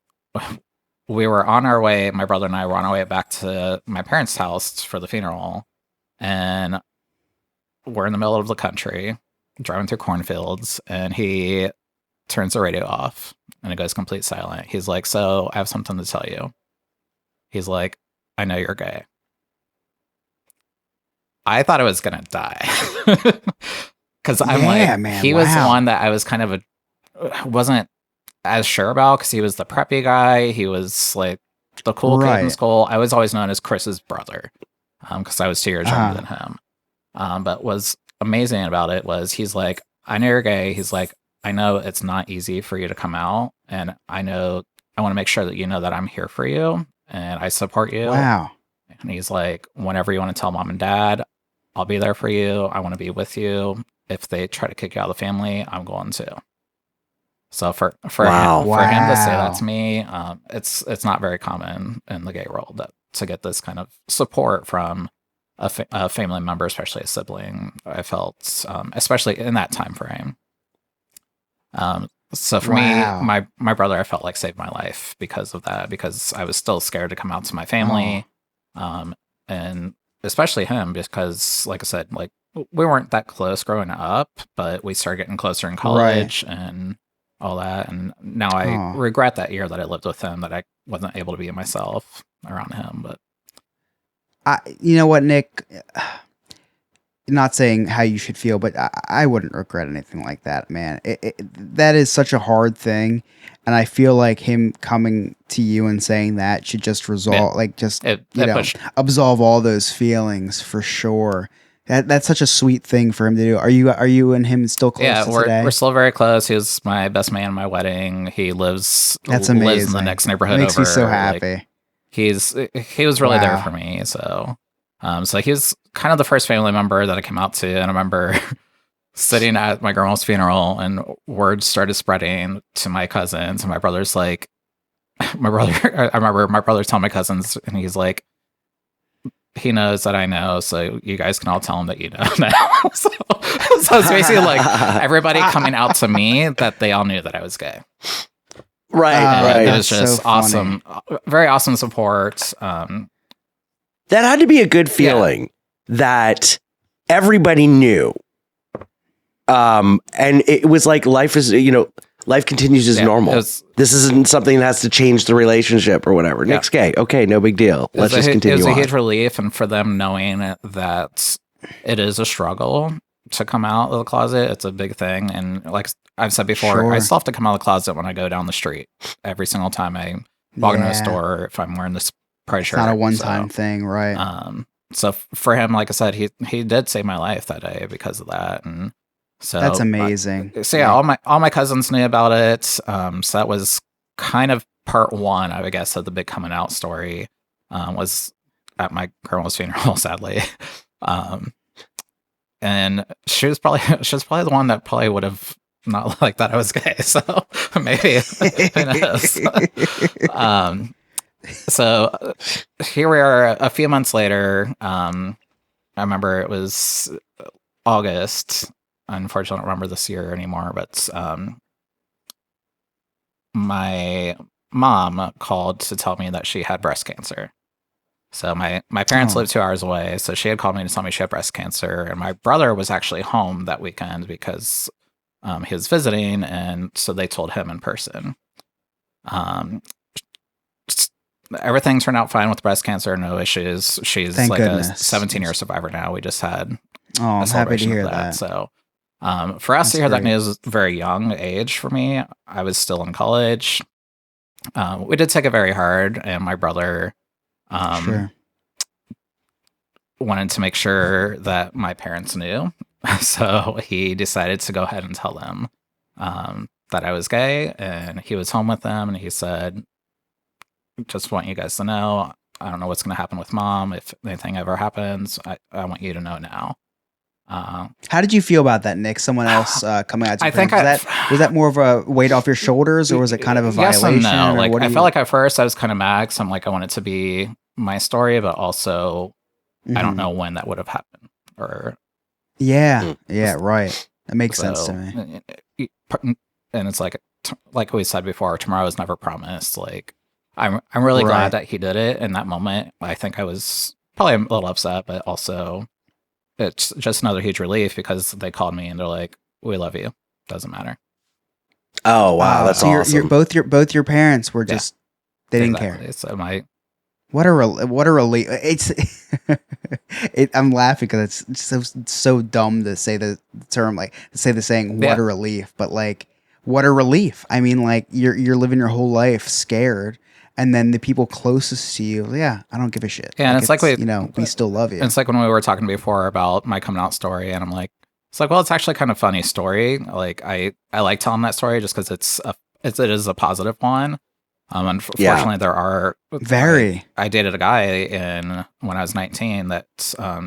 we were on our way, my brother and I were on our way back to my parents' house for the funeral, and we're in the middle of the country driving through cornfields, and he turns the radio off and it goes complete silent. He's like, "So I have something to tell you." He's like, "I know you're gay." I thought I was gonna die because I'm Yeah, like, man, he was the wow. one that I was kind of wasn't as sure about, because he was the preppy guy. He was like the cool kid in Right. school. I was always known as Chris's brother because I was 2 years Uh-huh. younger than him. But what's amazing about it was he's like, "I know you're gay." He's like, "I know it's not easy for you to come out, and I want to make sure that you know that I'm here for you and I support you." Wow. And he's like, "Whenever you want to tell mom and dad, I'll be there for you. I want to be with you. If they try to kick you out of the family, I'm going to." So for Wow. him to say Wow. that to me, it's not very common in the gay world to get this kind of support from a family member, especially a sibling. I felt, especially in that time frame. So for Wow. me, my brother, I felt like saved my life because of that, because I was still scared to come out to my family. And especially him, because like I said, like we weren't that close growing up, but we started getting closer in college and all that. And now I Oh. regret that year that I lived with him, that I wasn't able to be myself around him. But You know what, Nick? Not saying how you should feel, but I wouldn't regret anything like that, man. That is such a hard thing, and I feel like him coming to you and saying that should just resolve, it pushed. absolve all those feelings for sure. That's such a sweet thing for him to do. Are you and him still close Yeah, to today? we're still very close. He was my best man at my wedding. He lives That's in the amazing. next neighborhood Makes over. me so Like, happy. he was really there Wow. for me. So he was kind of the first family member that I came out to, and I remember sitting at my grandma's funeral, and words started spreading to my cousins, and my brother's like, I remember my brother telling my cousins, and he's like, "He knows that I know, so you guys can all tell him that you know now." so it's basically like everybody coming out to me that they all knew that I was gay. Right, And right. it was That's just so funny. awesome, very awesome support. That had to be a good feeling that everybody knew. And it was like life is, life continues as Yeah, normal. it was- This isn't something that has to change the relationship or whatever. Nick's gay. Okay, no big deal. Let's just continue It was on. a huge relief, and for them knowing that it is a struggle to come out of the closet, it's a big thing. And like I've said before, I Sure. still have to come out of the closet when I go down the street. Every single time I walk into a Yeah. store, if I'm wearing this pride It's shirt. not a one-time thing, right? So for him, like I said, he did save my life that day because of that, and so That's amazing. So yeah, all my cousins knew about it. So that was kind of part one, I would guess, of the big coming out story. Was at my grandma's funeral, sadly, and she was probably the one that probably would have not liked that I was gay. So maybe who knows. So here we are a few months later. I remember it was August. Unfortunately, I don't remember this year anymore, but my mom called to tell me that she had breast cancer. So my parents Oh. live 2 hours away, so she had called me to tell me she had breast cancer, and my brother was actually home that weekend because he was visiting, and so they told him in person. Everything turned out fine with breast cancer, no issues. She's Thank like goodness. a 17-year survivor now. We just had Oh, I'm a happy to celebration hear of that. So for us That's to hear that great. news, very young age for me. I was still in college. We did take it very hard, and my brother Sure. wanted to make sure that my parents knew. So he decided to go ahead and tell them that I was gay, and he was home with them, and he said, just want you guys to know, I don't know what's going to happen with mom. If anything ever happens, I want you to know now. How did you feel about that, Nick? Someone else coming out to I your think parents? Was that more of a weight off your shoulders, or was it kind of a Yes violation? and no. or Like what do I you- felt like at first I was kind of mad because I'm like, I want it to be my story, but also I don't Mhm. know when that would have happened. Or Yeah, yeah, right. That makes sense to me. And it's like we said before, tomorrow is never promised. Like I'm really Right. glad that he did it in that moment. I think I was probably a little upset, but also it's just another huge relief because they called me and they're like, "We love you. Doesn't matter." Oh, wow. That's so awesome. both your parents were Yeah. just they didn't care. Exactly. So my What a relief! It's I'm laughing because it's so dumb to say the term, like to say the saying "what Yeah. a relief," but like what a relief. I mean, like you're living your whole life scared, and then the people closest to you, yeah, I don't give a shit. Yeah, and it's like we still love you. And it's like when we were talking before about my coming out story, and I'm like, it's like, well, it's actually kind of funny story. Like I like telling that story just because it is a positive one. Unfortunately, there are Very. I dated a guy when I was 19 that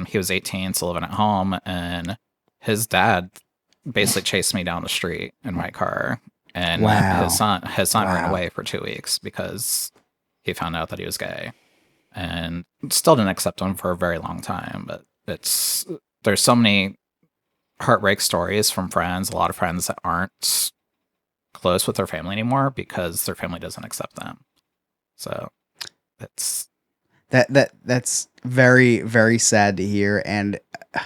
he was 18, so living at home, and his dad basically chased me down the street in my car, and Wow. his son ran Wow. away for 2 weeks because he found out that he was gay, and still didn't accept him for a very long time. But there's so many heartbreak stories from friends, a lot of friends that aren't close with their family anymore because their family doesn't accept them. So it's That's very, very sad to hear. And I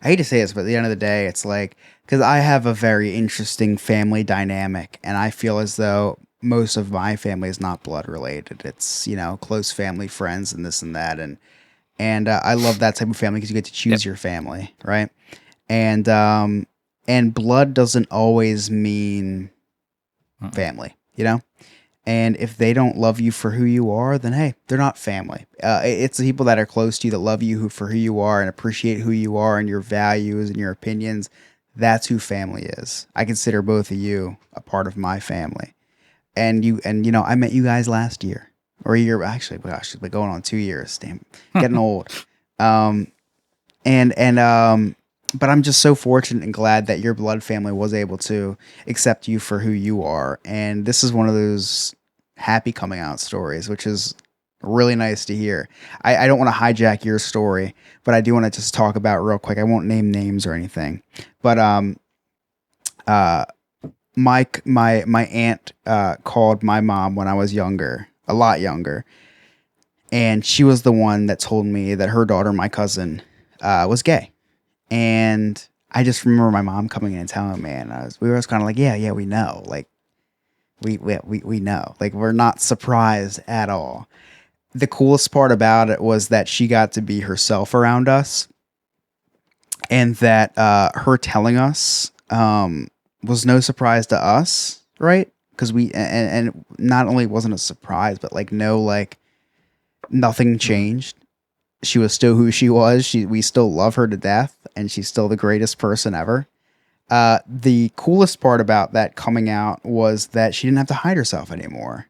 hate to say this, but at the end of the day, it's like, because I have a very interesting family dynamic, and I feel as though most of my family is not blood related. It's, close family, friends, and this and that. And I love that type of family because you get to choose your family, right? And blood doesn't always mean family, And if they don't love you for who you are, then hey, they're not family. It's the people that are close to you that love you for who you are and appreciate who you are and your values and your opinions. That's who family is. I consider both of you a part of my family. And I met you guys last year or a year. Actually, gosh, it's been going on 2 years. Damn, getting old. But I'm just so fortunate and glad that your blood family was able to accept you for who you are. And this is one of those happy coming out stories, which is really nice to hear. I don't want to hijack your story, but I do want to just talk about real quick. I won't name names or anything, but my aunt called my mom when I was younger, a lot younger, and she was the one that told me that her daughter, my cousin, was gay. And I just remember my mom coming in and telling me, and we were just kind of like, yeah, we know. Like, we know. Like, we're not surprised at all. The coolest part about it was that she got to be herself around us, and that her telling us was no surprise to us, right? Because and not only wasn't a surprise, but like nothing changed. She was still who she was. We still love her to death, and she's still the greatest person ever. The coolest part about that coming out was that she didn't have to hide herself anymore.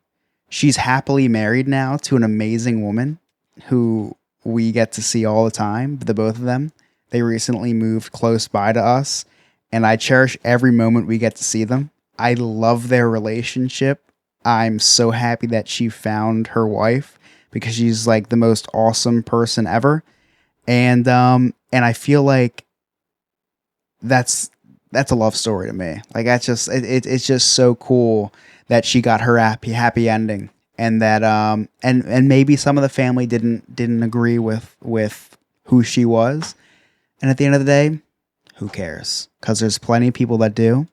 She's happily married now to an amazing woman who we get to see all the time, the both of them. They recently moved close by to us, and I cherish every moment we get to see them. I love their relationship. I'm so happy that she found her wife, because she's like the most awesome person ever. And I feel like that's a love story to me. Like, that's just it's just so cool that she got her happy ending, and that and maybe some of the family didn't agree with who she was. And at the end of the day, who cares? Because there's plenty of people that do.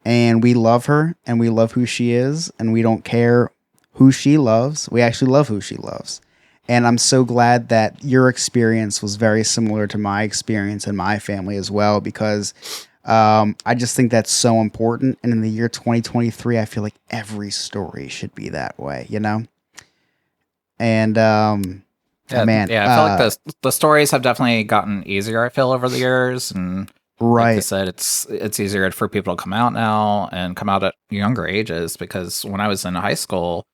And we love her, and we love who she is, and we don't care who she loves. We actually love who she loves. And I'm so glad that your experience was very similar to my experience and my family as well, because I just think that's so important. And in the year 2023, I feel like every story should be that way, you know? And man, I feel like the stories have definitely gotten easier, I feel, over the years. And right. like I said, it's easier for people to come out now and come out at younger ages, because when I was in high school,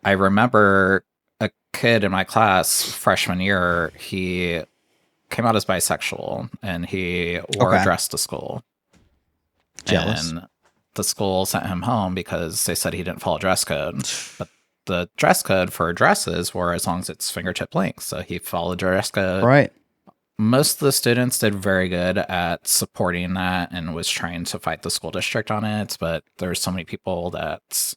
I remember a kid in my class freshman year, he came out as bisexual, and he wore a dress to school. Jealous. And the school sent him home because they said he didn't follow dress code. But the dress code for dresses were as long as it's fingertip length. So he followed dress code. Right. Most of the students did very good at supporting that and was trying to fight the school district on it. But there's so many people that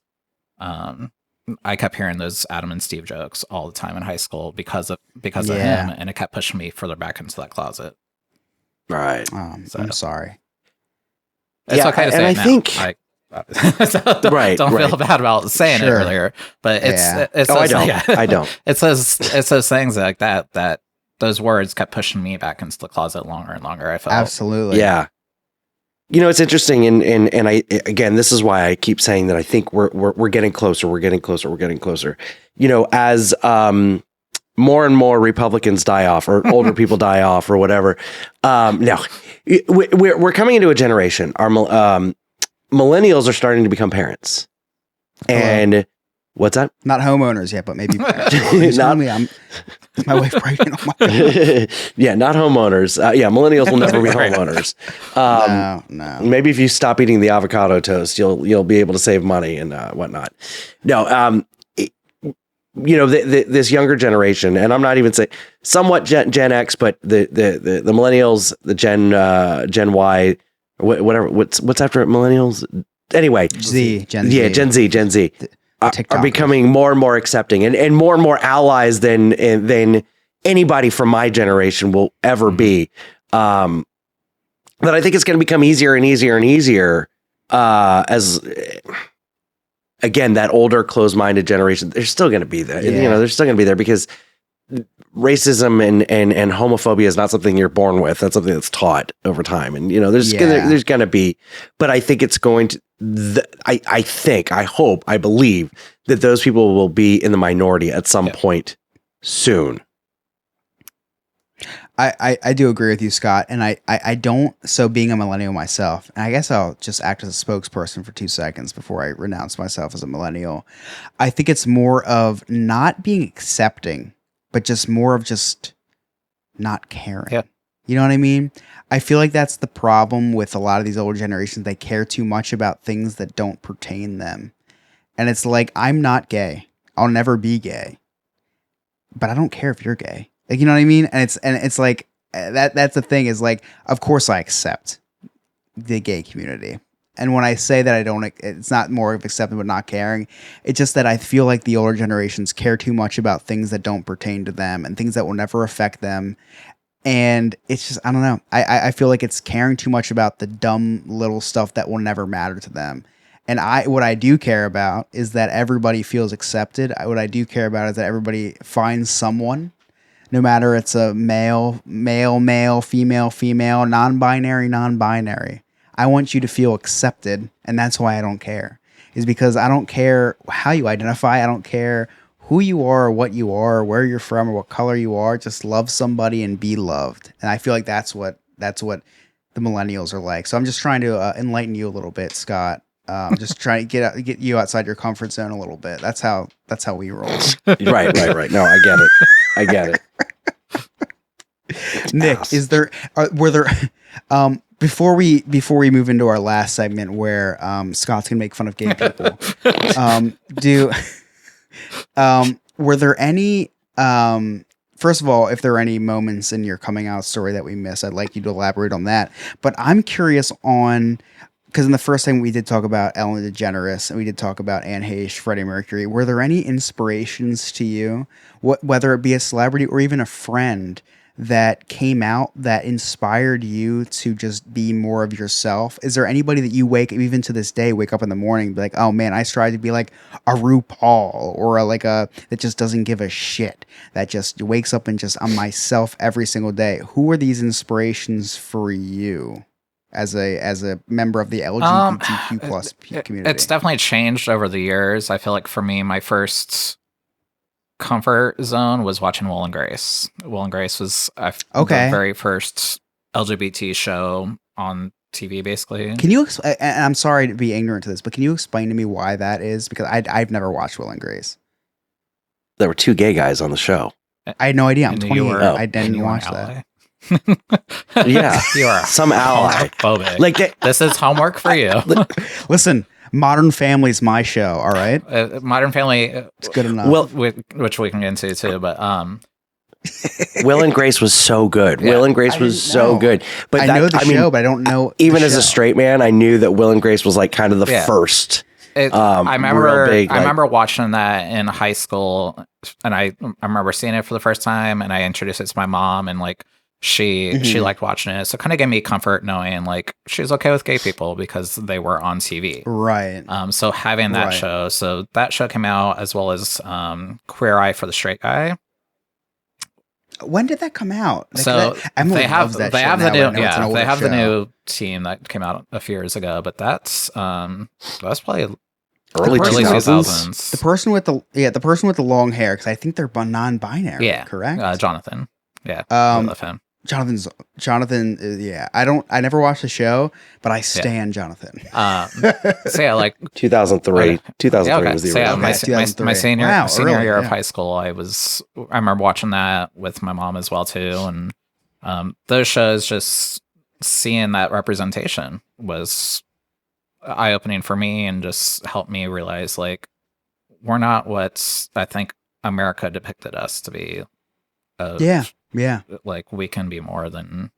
I kept hearing those Adam and Steve jokes all the time in high school because of him, and it kept pushing me further back into that closet. Right. So. I'm sorry. It's okay to say and it I now. think Don't feel bad about saying it earlier, but it's I don't. I don't. It's those things like that those words kept pushing me back into the closet longer and longer. I felt absolutely. Yeah. You know, it's interesting, and I, again, this is why I keep saying that I think we're getting closer. We're getting closer. We're getting closer. You know, as more and more Republicans die off, or older people die off, or whatever. No, we're coming into a generation. Our millennials are starting to become parents, and what's that? Not homeowners yet, but maybe parents. Not me. I'm my wife pregnant. Oh my God. Yeah, not homeowners. Yeah, millennials will never be homeowners. No. Maybe if you stop eating the avocado toast, you'll be able to save money and whatnot. No, you know, this younger generation, and I'm not even saying somewhat Gen X, but the millennials, the Gen Y, whatever. What's after millennials? Anyway, Gen Z. Gen Z. Are becoming more and more accepting and more allies than anybody from my generation will ever be. That I think it's going to become easier and easier and easier as, again, that older closed-minded generation, they're still going to be there. You know, they're still going to be there because racism and homophobia is not something you're born with. That's something that's taught over time. And, you know, there's going to be, but I think it's going to, I hope, I believe that those people will be in the minority at some point soon. I do agree with you, Scott. And I don't, so being a millennial myself, and I guess I'll just act as a spokesperson for 2 seconds before I renounce myself as a millennial. I think it's more of not being accepting, but just more of just not caring. Yeah. You know what I mean? I feel like that's the problem with a lot of these older generations. They care too much about things that don't pertain them. And it's like, I'm not gay. I'll never be gay. But I don't care if you're gay. Like, you know what I mean? And it's like that's the thing, is like, of course I accept the gay community. And when I say that I don't, it's not more of accepting but not caring. It's just that I feel like the older generations care too much about things that don't pertain to them and things that will never affect them. And it's just, I don't know. I feel like it's caring too much about the dumb little stuff that will never matter to them. And what I do care about is that everybody feels accepted. What I do care about is that everybody finds someone, no matter it's a male, female, non-binary. I want you to feel accepted, and that's why I don't care. Is because I don't care how you identify. I don't care who you are or what you are or where you're from or what color you are. Just love somebody and be loved. And I feel like that's what the millennials are like. So I'm just trying to enlighten you a little bit, Scott. Just trying to get you outside your comfort zone a little bit. That's how we roll. Right. No, I get it. Nick, were there before we move into our last segment where Scott's gonna make fun of gay people, were there any first of all, if there are any moments in your coming out story that we missed, I'd like you to elaborate on that. But I'm curious on, because in the first time we did talk about Ellen DeGeneres and we did talk about Anne Heche, Freddie Mercury, were there any inspirations to you, whether it be a celebrity or even a friend that came out that inspired you to just be more of yourself? Is there anybody that you even to this day, wake up in the morning and be like, oh man, I strive to be like a RuPaul or that just doesn't give a shit, that just wakes up and just, I'm myself every single day? Who are these inspirations for you as a member of the LGBTQ plus community? It's definitely changed over the years. I feel like for me, my first comfort zone was watching Will and Grace. Will and Grace was the very first LGBT show on TV, basically. Can you? And I'm sorry to be ignorant to this, but can you explain to me why that is? Because I've never watched Will and Grace. There were two gay guys on the show. I had no idea. I'm 28. I didn't watch that. Yeah, you are some ally. Homophobic. Like this is homework for you. Listen, Modern Family's my show. All right, Modern Family. It's good enough. Well, which we can get into too, but Will and Grace was so good. Yeah. Will and Grace was so good. But I know the show, but I don't know. Even as a straight man, I knew that Will and Grace was like kind of the first. I remember watching that in high school, and I remember seeing it for the first time, and I introduced it to my mom, and like she liked watching it, so it kind of gave me comfort knowing like she's okay with gay people because they were on TV, right? So having that show, so that show came out as well as Queer Eye for the Straight Guy. When did that come out? Like, so Emily they have loves that they show have now, the new but I know it's an older they have show. the new team that came out a few years ago, but that's probably Early 2000s. The person with the long hair, because I think they're non-binary. Yeah, correct. Jonathan. Yeah, I love him. Jonathan. Yeah, I never watched the show, but I stan Jonathan. So yeah, like 2003. 2003 was the so yeah, original. my 2003. senior Early, year of yeah. high school, I remember watching that with my mom as well too, and those shows, just seeing that representation was eye-opening for me and just helped me realize like we're not what I think America depicted us to be. Yeah. Like we can be more than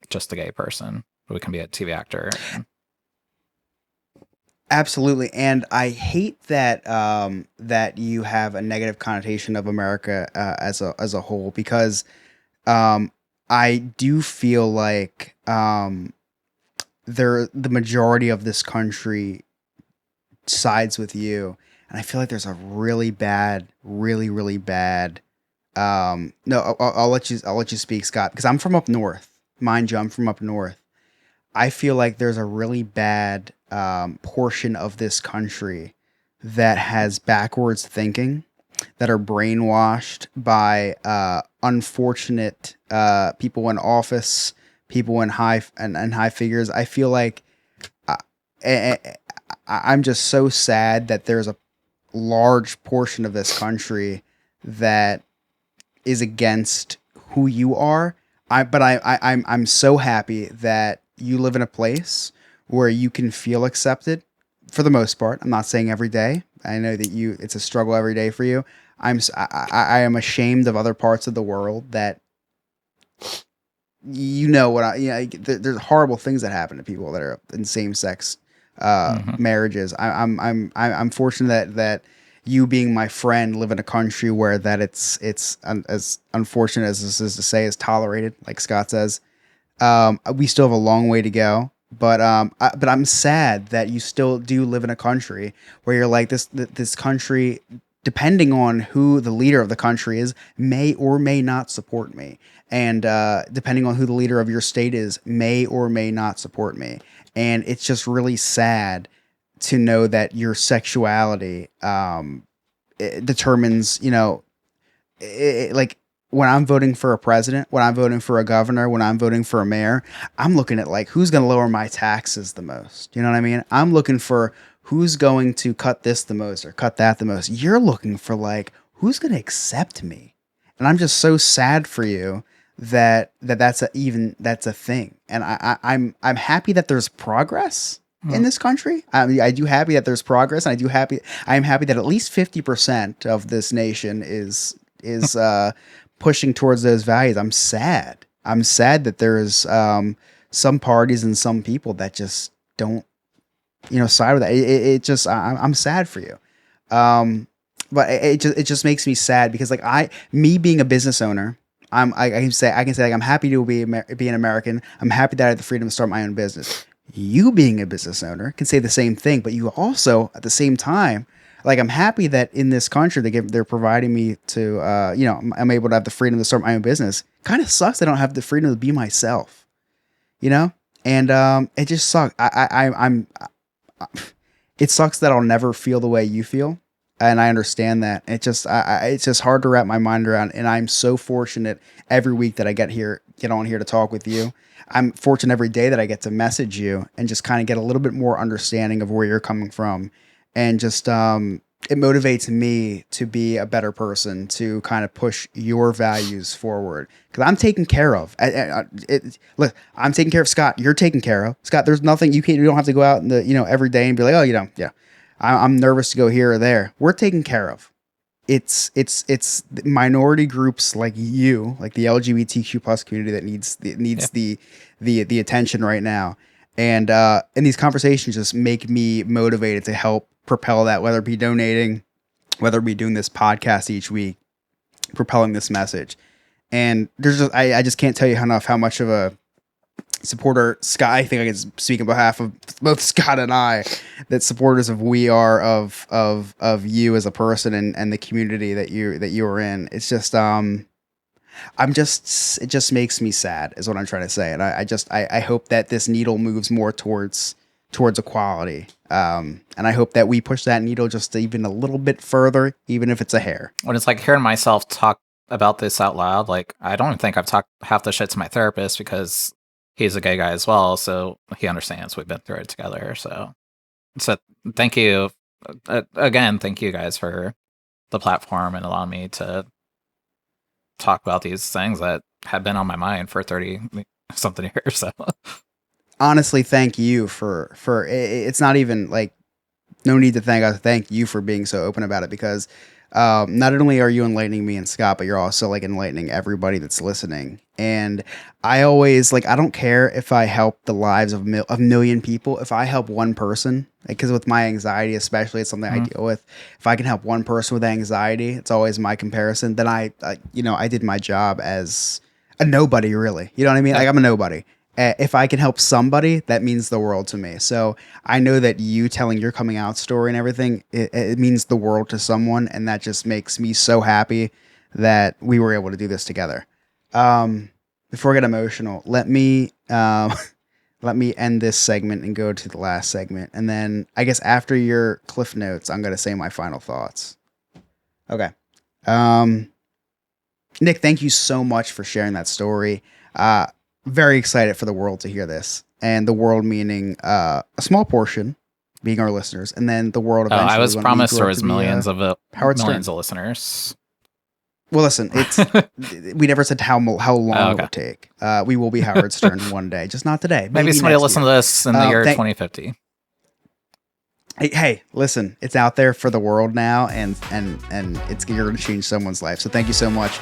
just a gay person. We can be a TV actor. Absolutely. And I hate that that you have a negative connotation of America as a whole, because I do feel like the majority of this country sides with you, and I feel like there's a really bad no, I'll let you speak, Scott, because I'm from up north. Mind you, I'm from up north. I feel like there's a really bad portion of this country that has backwards thinking, that are brainwashed by unfortunate people in office, people in high figures. I feel like I'm just so sad that there's a large portion of this country that is against who you are. I'm so happy that you live in a place where you can feel accepted for the most part. I'm not saying every day. I know that it's a struggle every day for you. I am ashamed of other parts of the world that, there's horrible things that happen to people that are in same sex marriages. I'm fortunate that you being my friend live in a country where that it's as unfortunate as this is to say, is tolerated, like Scott says. We still have a long way to go, but I'm sad that you still do live in a country where you're like this country, depending on who the leader of the country is, may or may not support me. And depending on who the leader of your state is, may or may not support me. And it's just really sad to know that your sexuality it determines, like when I'm voting for a president, when I'm voting for a governor, when I'm voting for a mayor, I'm looking at like who's going to lower my taxes the most. You know what I mean? I'm looking for who's going to cut this the most or cut that the most. You're looking for like who's going to accept me. And I'm just so sad for you that's a thing. And I'm happy that there's progress in this country. I do happy that there's progress, and I'm happy that at least 50% of this nation is pushing towards those values. I'm sad that there's some parties and some people that just don't side with that. I'm sad for you. But it just makes me sad because like me being a business owner, I can say like I'm happy to be an American. I'm happy that I have the freedom to start my own business. You being a business owner can say the same thing, but you also at the same time, like I'm happy that in this country they're providing me to I'm able to have the freedom to start my own business. Kind of sucks I don't have the freedom to be myself, and it just sucks. It sucks that I'll never feel the way you feel. And I understand that. It's just hard to wrap my mind around. And I'm so fortunate every week that I get on here to talk with you. I'm fortunate every day that I get to message you and just kind of get a little bit more understanding of where you're coming from. And just, it motivates me to be a better person, to kind of push your values forward. Because I'm taken care of. Look, I'm taking care of Scott. You're taken care of. Scott, there's nothing you don't have to go out in every day and be like, yeah. I'm nervous to go here or there. We're taken care of. It's minority groups like you, like the LGBTQ plus community that needs the attention right now. And these conversations just make me motivated to help propel that, whether it be donating, whether it be doing this podcast each week, propelling this message. And I just can't tell you enough how much of a supporter Scott, I think I can speak on behalf of both Scott and I, that supporters of we are of you as a person and the community that you are in. It's just it just makes me sad is what I'm trying to say. And I hope that this needle moves more towards equality. And I hope that we push that needle just even a little bit further, even if it's a hair. When it's like hearing myself talk about this out loud, like I don't think I've talked half the shit to my therapist because he's a gay guy as well, so he understands. We've been through it together. So thank you again. Thank you guys for the platform and allowing me to talk about these things that have been on my mind for 30 something years. So honestly, thank you for it's not even like no need to thank us. Thank you for being so open about it, because not only are you enlightening me and Scott, but you're also like enlightening everybody that's listening. And I always I don't care if I help the lives of a million people. If I help one person, because with my anxiety, especially, it's something I deal with. If I can help one person with anxiety, it's always my comparison. Then I did my job as a nobody, really. You know what I mean? Like I'm a nobody. If I can help somebody, that means the world to me. So I know that you telling your coming out story and everything, it means the world to someone. And that just makes me so happy that we were able to do this together. Before I get emotional, let me end this segment and go to the last segment. And then I guess after your cliff notes, I'm going to say my final thoughts. Okay. Nick, thank you so much for sharing that story. Very excited for the world to hear this, and the world meaning a small portion being our listeners, and then the world eventually. I was promised there was millions of listeners. Well, listen, we never said how long it would take. We will be Howard Stern one day, just not today. Maybe somebody will listen to this in the year 2050. Hey, listen, it's out there for the world now, and it's going to change someone's life. So thank you so much.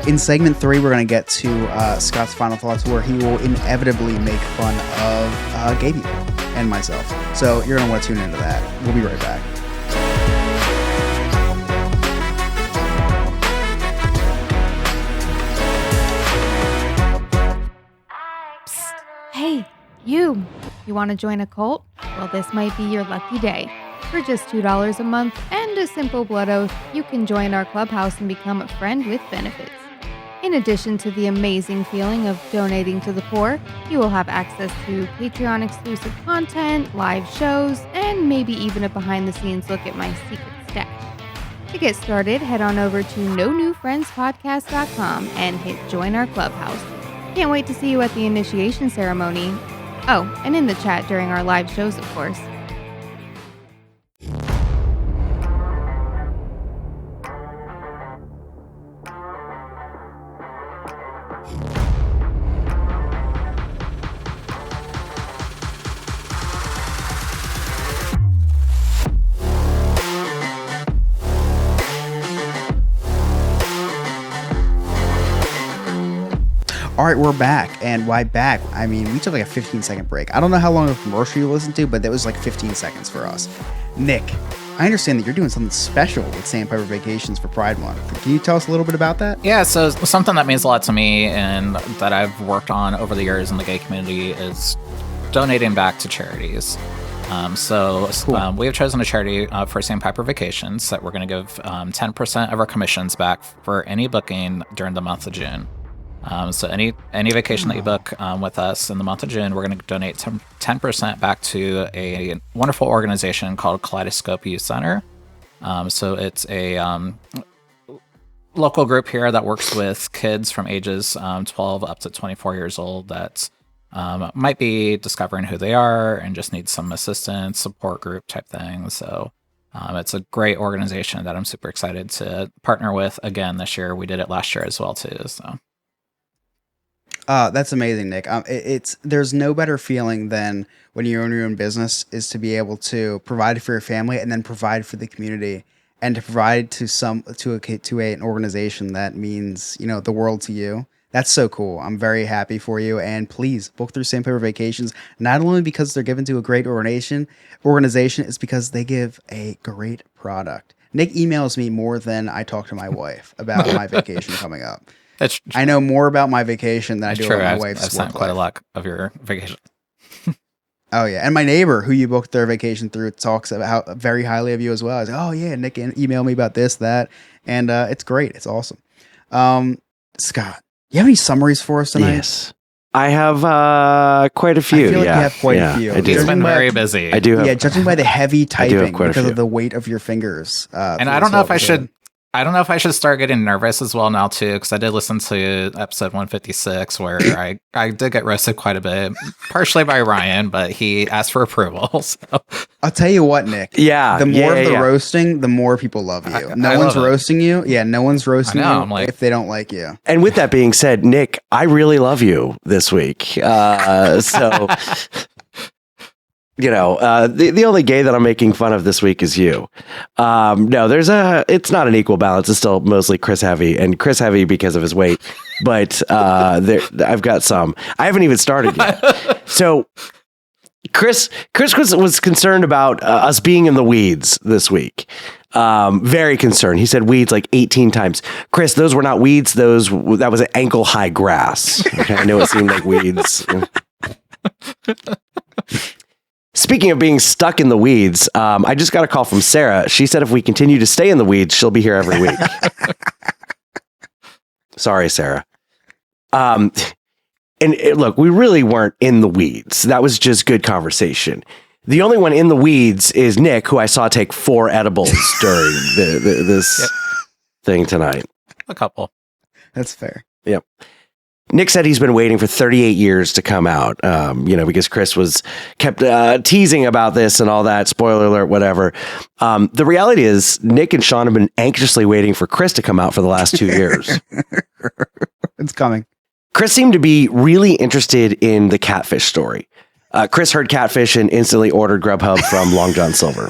In segment 3, we're going to get to Scott's final thoughts, where he will inevitably make fun of gay people and myself. So you're going to want to tune into that. We'll be right back. You want to join a cult? Well, this might be your lucky day. For just $2 a month and a simple blood oath, you can join our clubhouse and become a friend with benefits. In addition to the amazing feeling of donating to the poor, you will have access to Patreon-exclusive content, live shows, and maybe even a behind-the-scenes look at my secret stash. To get started, head on over to NoNewFriendsPodcast.com and hit Join Our Clubhouse. Can't wait to see you at the initiation ceremony. Oh, and in the chat during our live shows, of course. All right, we're back. And why back? I mean, we took like a 15-second break. I don't know how long of a commercial you listened to, but that was like 15 seconds for us. Nick, I understand that you're doing something special with Sandpiper Vacations for Pride Month. Can you tell us a little bit about that? Yeah, so something that means a lot to me and that I've worked on over the years in the gay community is donating back to charities. We have chosen a charity for Sandpiper Vacations that we're going to give 10% of our commissions back for any booking during the month of June. So any vacation that you book with us in the month of June, we're going to donate 10% back to a wonderful organization called Kaleidoscope Youth Center. So it's a local group here that works with kids from ages 12 up to 24 years old that might be discovering who they are and just need some assistance, support group type thing. So it's a great organization that I'm super excited to partner with again this year. We did it last year as well too. So. That's amazing, Nick. There's no better feeling than when you own your own business is to be able to provide for your family and then provide for the community and to provide to an organization that means, the world to you. That's so cool. I'm very happy for you. And please book through Sandpiper Vacations, not only because they're given to a great organization, it's because they give a great product. Nick emails me more than I talk to my wife about my vacation coming up. I know more about my vacation than I do about my wife's I've sent quite a lot of your vacation. Oh, yeah. And my neighbor who you booked their vacation through talks about very highly of you as well. I was like, oh, yeah, Nick emailed me about this, that. And it's great. It's awesome. Scott, you have any summaries for us tonight? Yes. I have quite a few. I feel like you have quite a few. He's been very busy. I do have, judging by the heavy typing because of the weight of your fingers. And I don't know if I should start getting nervous as well now too, because I did listen to episode 156 where I did get roasted quite a bit, partially by Ryan, but he asked for approval. So. I'll tell you what, Nick. Yeah. The more of the roasting, the more people love you. No one's roasting you. Yeah, no one's roasting you if they don't like you. And with that being said, Nick, I really love you this week. So... the only gay that I'm making fun of this week is you. No, it's not an equal balance. It's still mostly Chris heavy, and Chris heavy because of his weight. But I've got some. I haven't even started yet. So Chris was concerned about us being in the weeds this week. Very concerned. He said weeds like 18 times. Chris, those were not weeds. That was an ankle high grass. Okay, I know it seemed like weeds. Speaking of being stuck in the weeds, I just got a call from Sarah. She said if we continue to stay in the weeds, she'll be here every week. Sorry, Sarah. Look, we really weren't in the weeds. That was just good conversation. The only one in the weeds is Nick, who I saw take 4 edibles during this thing tonight. A couple. That's fair. Yep. Nick said he's been waiting for 38 years to come out, because Chris kept teasing about this and all that. Spoiler alert, whatever. The reality is Nick and Sean have been anxiously waiting for Chris to come out for the last 2 years. It's coming. Chris seemed to be really interested in the catfish story. Chris heard catfish and instantly ordered Grubhub from Long John Silver.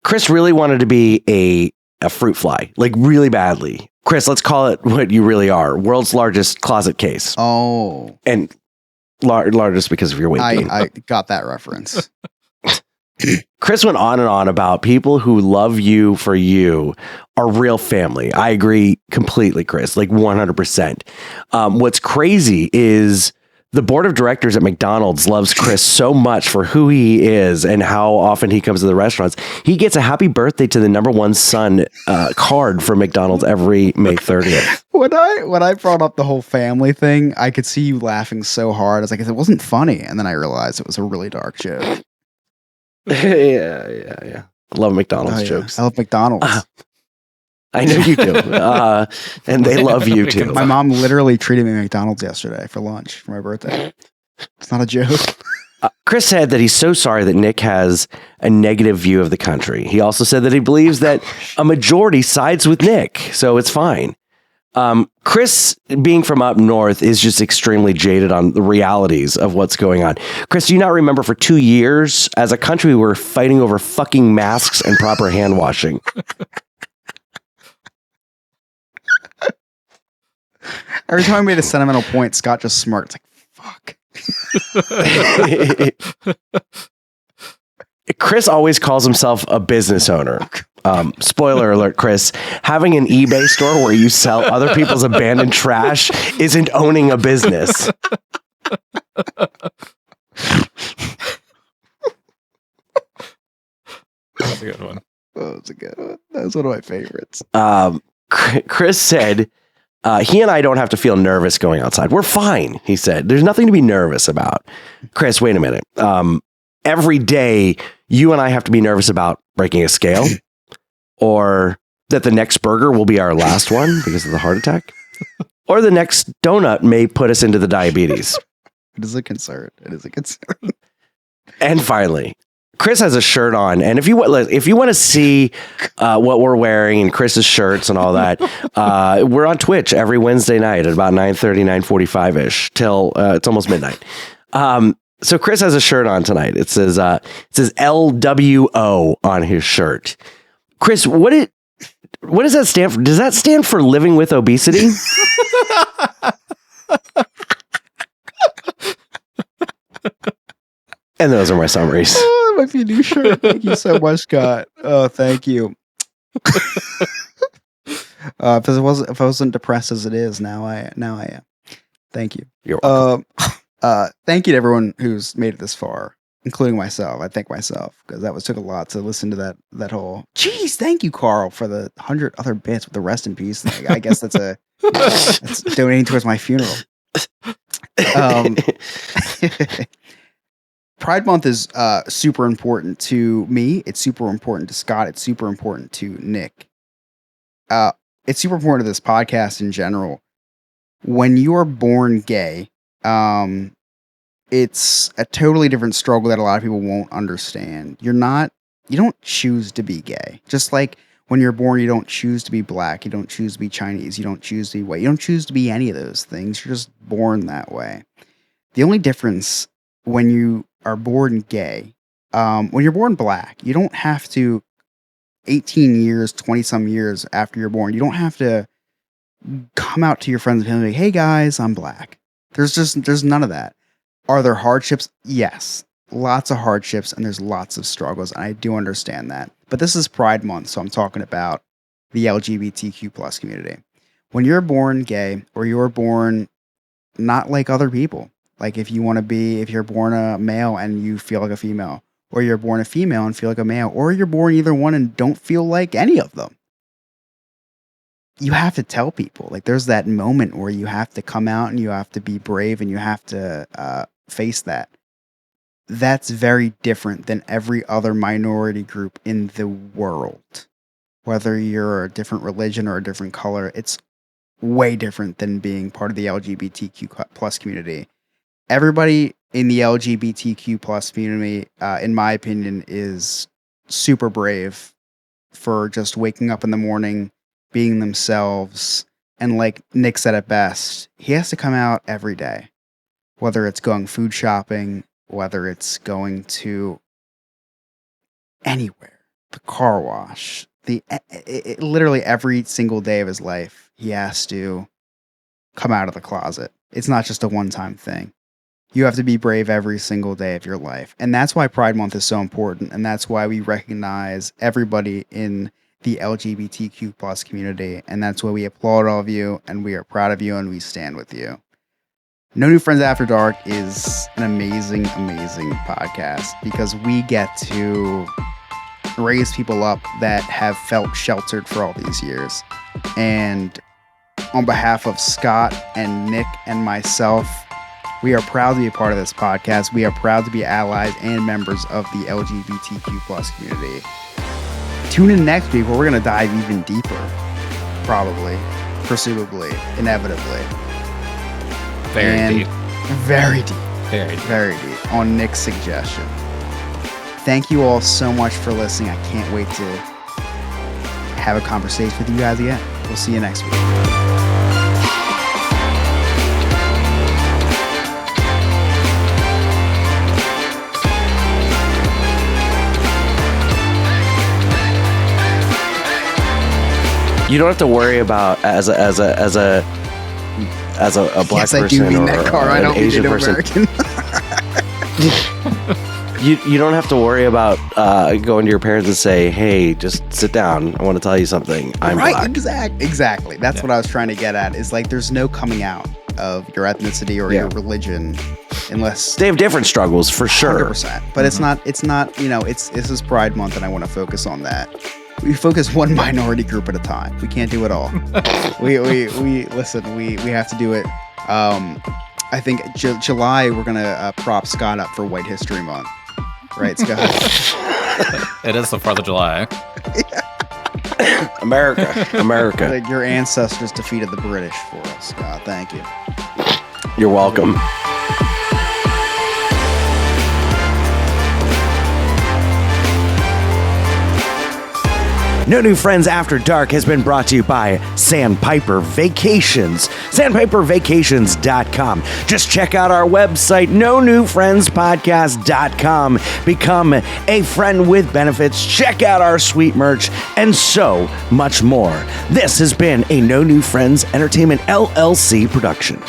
Chris really wanted to be a fruit fly, like really badly. Chris, let's call it what you really are. World's largest closet case. Oh. And largest because of your weight gain. I got that reference. Chris went on and on about people who love you for you are real family. I agree completely, Chris, like 100%. What's crazy is The board of directors at McDonald's loves Chris so much for who he is and how often he comes to the restaurants. He gets a happy birthday to the number one son card for McDonald's every May 30th. When I brought up the whole family thing, I could see you laughing so hard. I was like, it wasn't funny. And then I realized it was a really dark joke. Yeah. I love McDonald's jokes. I love McDonald's. I know you do. And they love you too. My mom literally treated me at McDonald's yesterday for lunch for my birthday. It's not a joke. Chris said that he's so sorry that Nick has a negative view of the country. He also said that he believes that a majority sides with Nick, so it's fine. Chris, being from up north, is just extremely jaded on the realities of what's going on. Chris, do you not remember for 2 years, as a country, we were fighting over fucking masks and proper hand washing? Every time I made a sentimental point, Scott just smirked. It's like, fuck. Chris always calls himself a business owner. Spoiler alert, Chris. Having an eBay store where you sell other people's abandoned trash isn't owning a business. That's a good one. Oh, that's a good one. That was one of my favorites. Chris said, he and I don't have to feel nervous going outside. We're fine, he said. There's nothing to be nervous about. Chris, wait a minute. Every day, you and I have to be nervous about breaking a scale or that the next burger will be our last one because of the heart attack or the next donut may put us into the diabetes. It is a concern. And finally, Chris has a shirt on, and if you want to see what we're wearing and Chris's shirts and all that, we're on Twitch every Wednesday night at about 9:30, 9:45-ish till it's almost midnight. So Chris has a shirt on tonight. It says LWO on his shirt. Chris, what does that stand for? Does that stand for living with obesity? And those are my summaries. Oh, that might be a new shirt. Thank you so much, Scott. Oh, thank you. If I wasn't depressed as it is, now I am. Thank you. You're welcome. Thank you to everyone who's made it this far, including myself. I thank myself because took a lot to listen to that whole. Jeez, thank you, Carl, for the 100 other bits with the rest in peace thing. I guess that's donating towards my funeral. Pride Month is super important to me. It's super important to Scott. It's super important to Nick. It's super important to this podcast in general. When you are born gay, it's a totally different struggle that a lot of people won't understand. You don't choose to be gay. Just like when you're born, you don't choose to be black. You don't choose to be Chinese. You don't choose to be white. You don't choose to be any of those things. You're just born that way. The only difference when you are born gay, when you're born black, you don't have to 18 years, 20 some years after you're born, you don't have to come out to your friends and family like, hey guys, I'm black. There's none of that. Are there hardships? Yes. Lots of hardships and there's lots of struggles. And I do understand that. But this is Pride Month, so I'm talking about the LGBTQ plus community. When you're born gay or you're born not like other people, like if you're born a male and you feel like a female, or you're born a female and feel like a male, or you're born either one and don't feel like any of them. You have to tell people. Like there's that moment where you have to come out and you have to be brave and you have to face that. That's very different than every other minority group in the world. Whether you're a different religion or a different color, it's way different than being part of the LGBTQ plus community. Everybody in the LGBTQ plus community, in my opinion, is super brave for just waking up in the morning, being themselves. And like Nick said it best, he has to come out every day, whether it's going food shopping, whether it's going to anywhere, the car wash, literally every single day of his life, he has to come out of the closet. It's not just a one-time thing. You have to be brave every single day of your life. And that's why Pride Month is so important. And that's why we recognize everybody in the LGBTQ plus community. And that's why we applaud all of you and we are proud of you and we stand with you. No New Friends After Dark is an amazing, amazing podcast because we get to raise people up that have felt sheltered for all these years. And on behalf of Scott and Nick and myself, we are proud to be a part of this podcast. We are proud to be allies and members of the LGBTQ plus community. Tune in next week where we're going to dive even deeper, probably, presumably, inevitably. Very deep. Very deep. Very deep. Very deep on Nick's suggestion. Thank you all so much for listening. I can't wait to have a conversation with you guys again. We'll see you next week. You don't have to worry about as a black Yes, I person do mean or that car. I an don't mean Asian Native person. American. You don't have to worry about going to your parents and say, "Hey, just sit down. I want to tell you something. I'm right, black." exactly. That's what I was trying to get at. Is like there's no coming out of your ethnicity or your religion unless They have different struggles for sure. 100%. But it's not. This is Pride Month, and I want to focus on that. We focus one minority group at a time. We can't do it all. we listen. We have to do it. I think July we're gonna prop Scott up for White History Month. Right, Scott? It is the 4th of July. America. Like your ancestors defeated the British for us, Scott. Thank you. You're welcome. No New Friends After Dark has been brought to you by Sandpiper Vacations. SandpiperVacations.com. Just check out our website, NoNewFriendsPodcast.com. Become a friend with benefits. Check out our sweet merch and so much more. This has been a No New Friends Entertainment LLC production.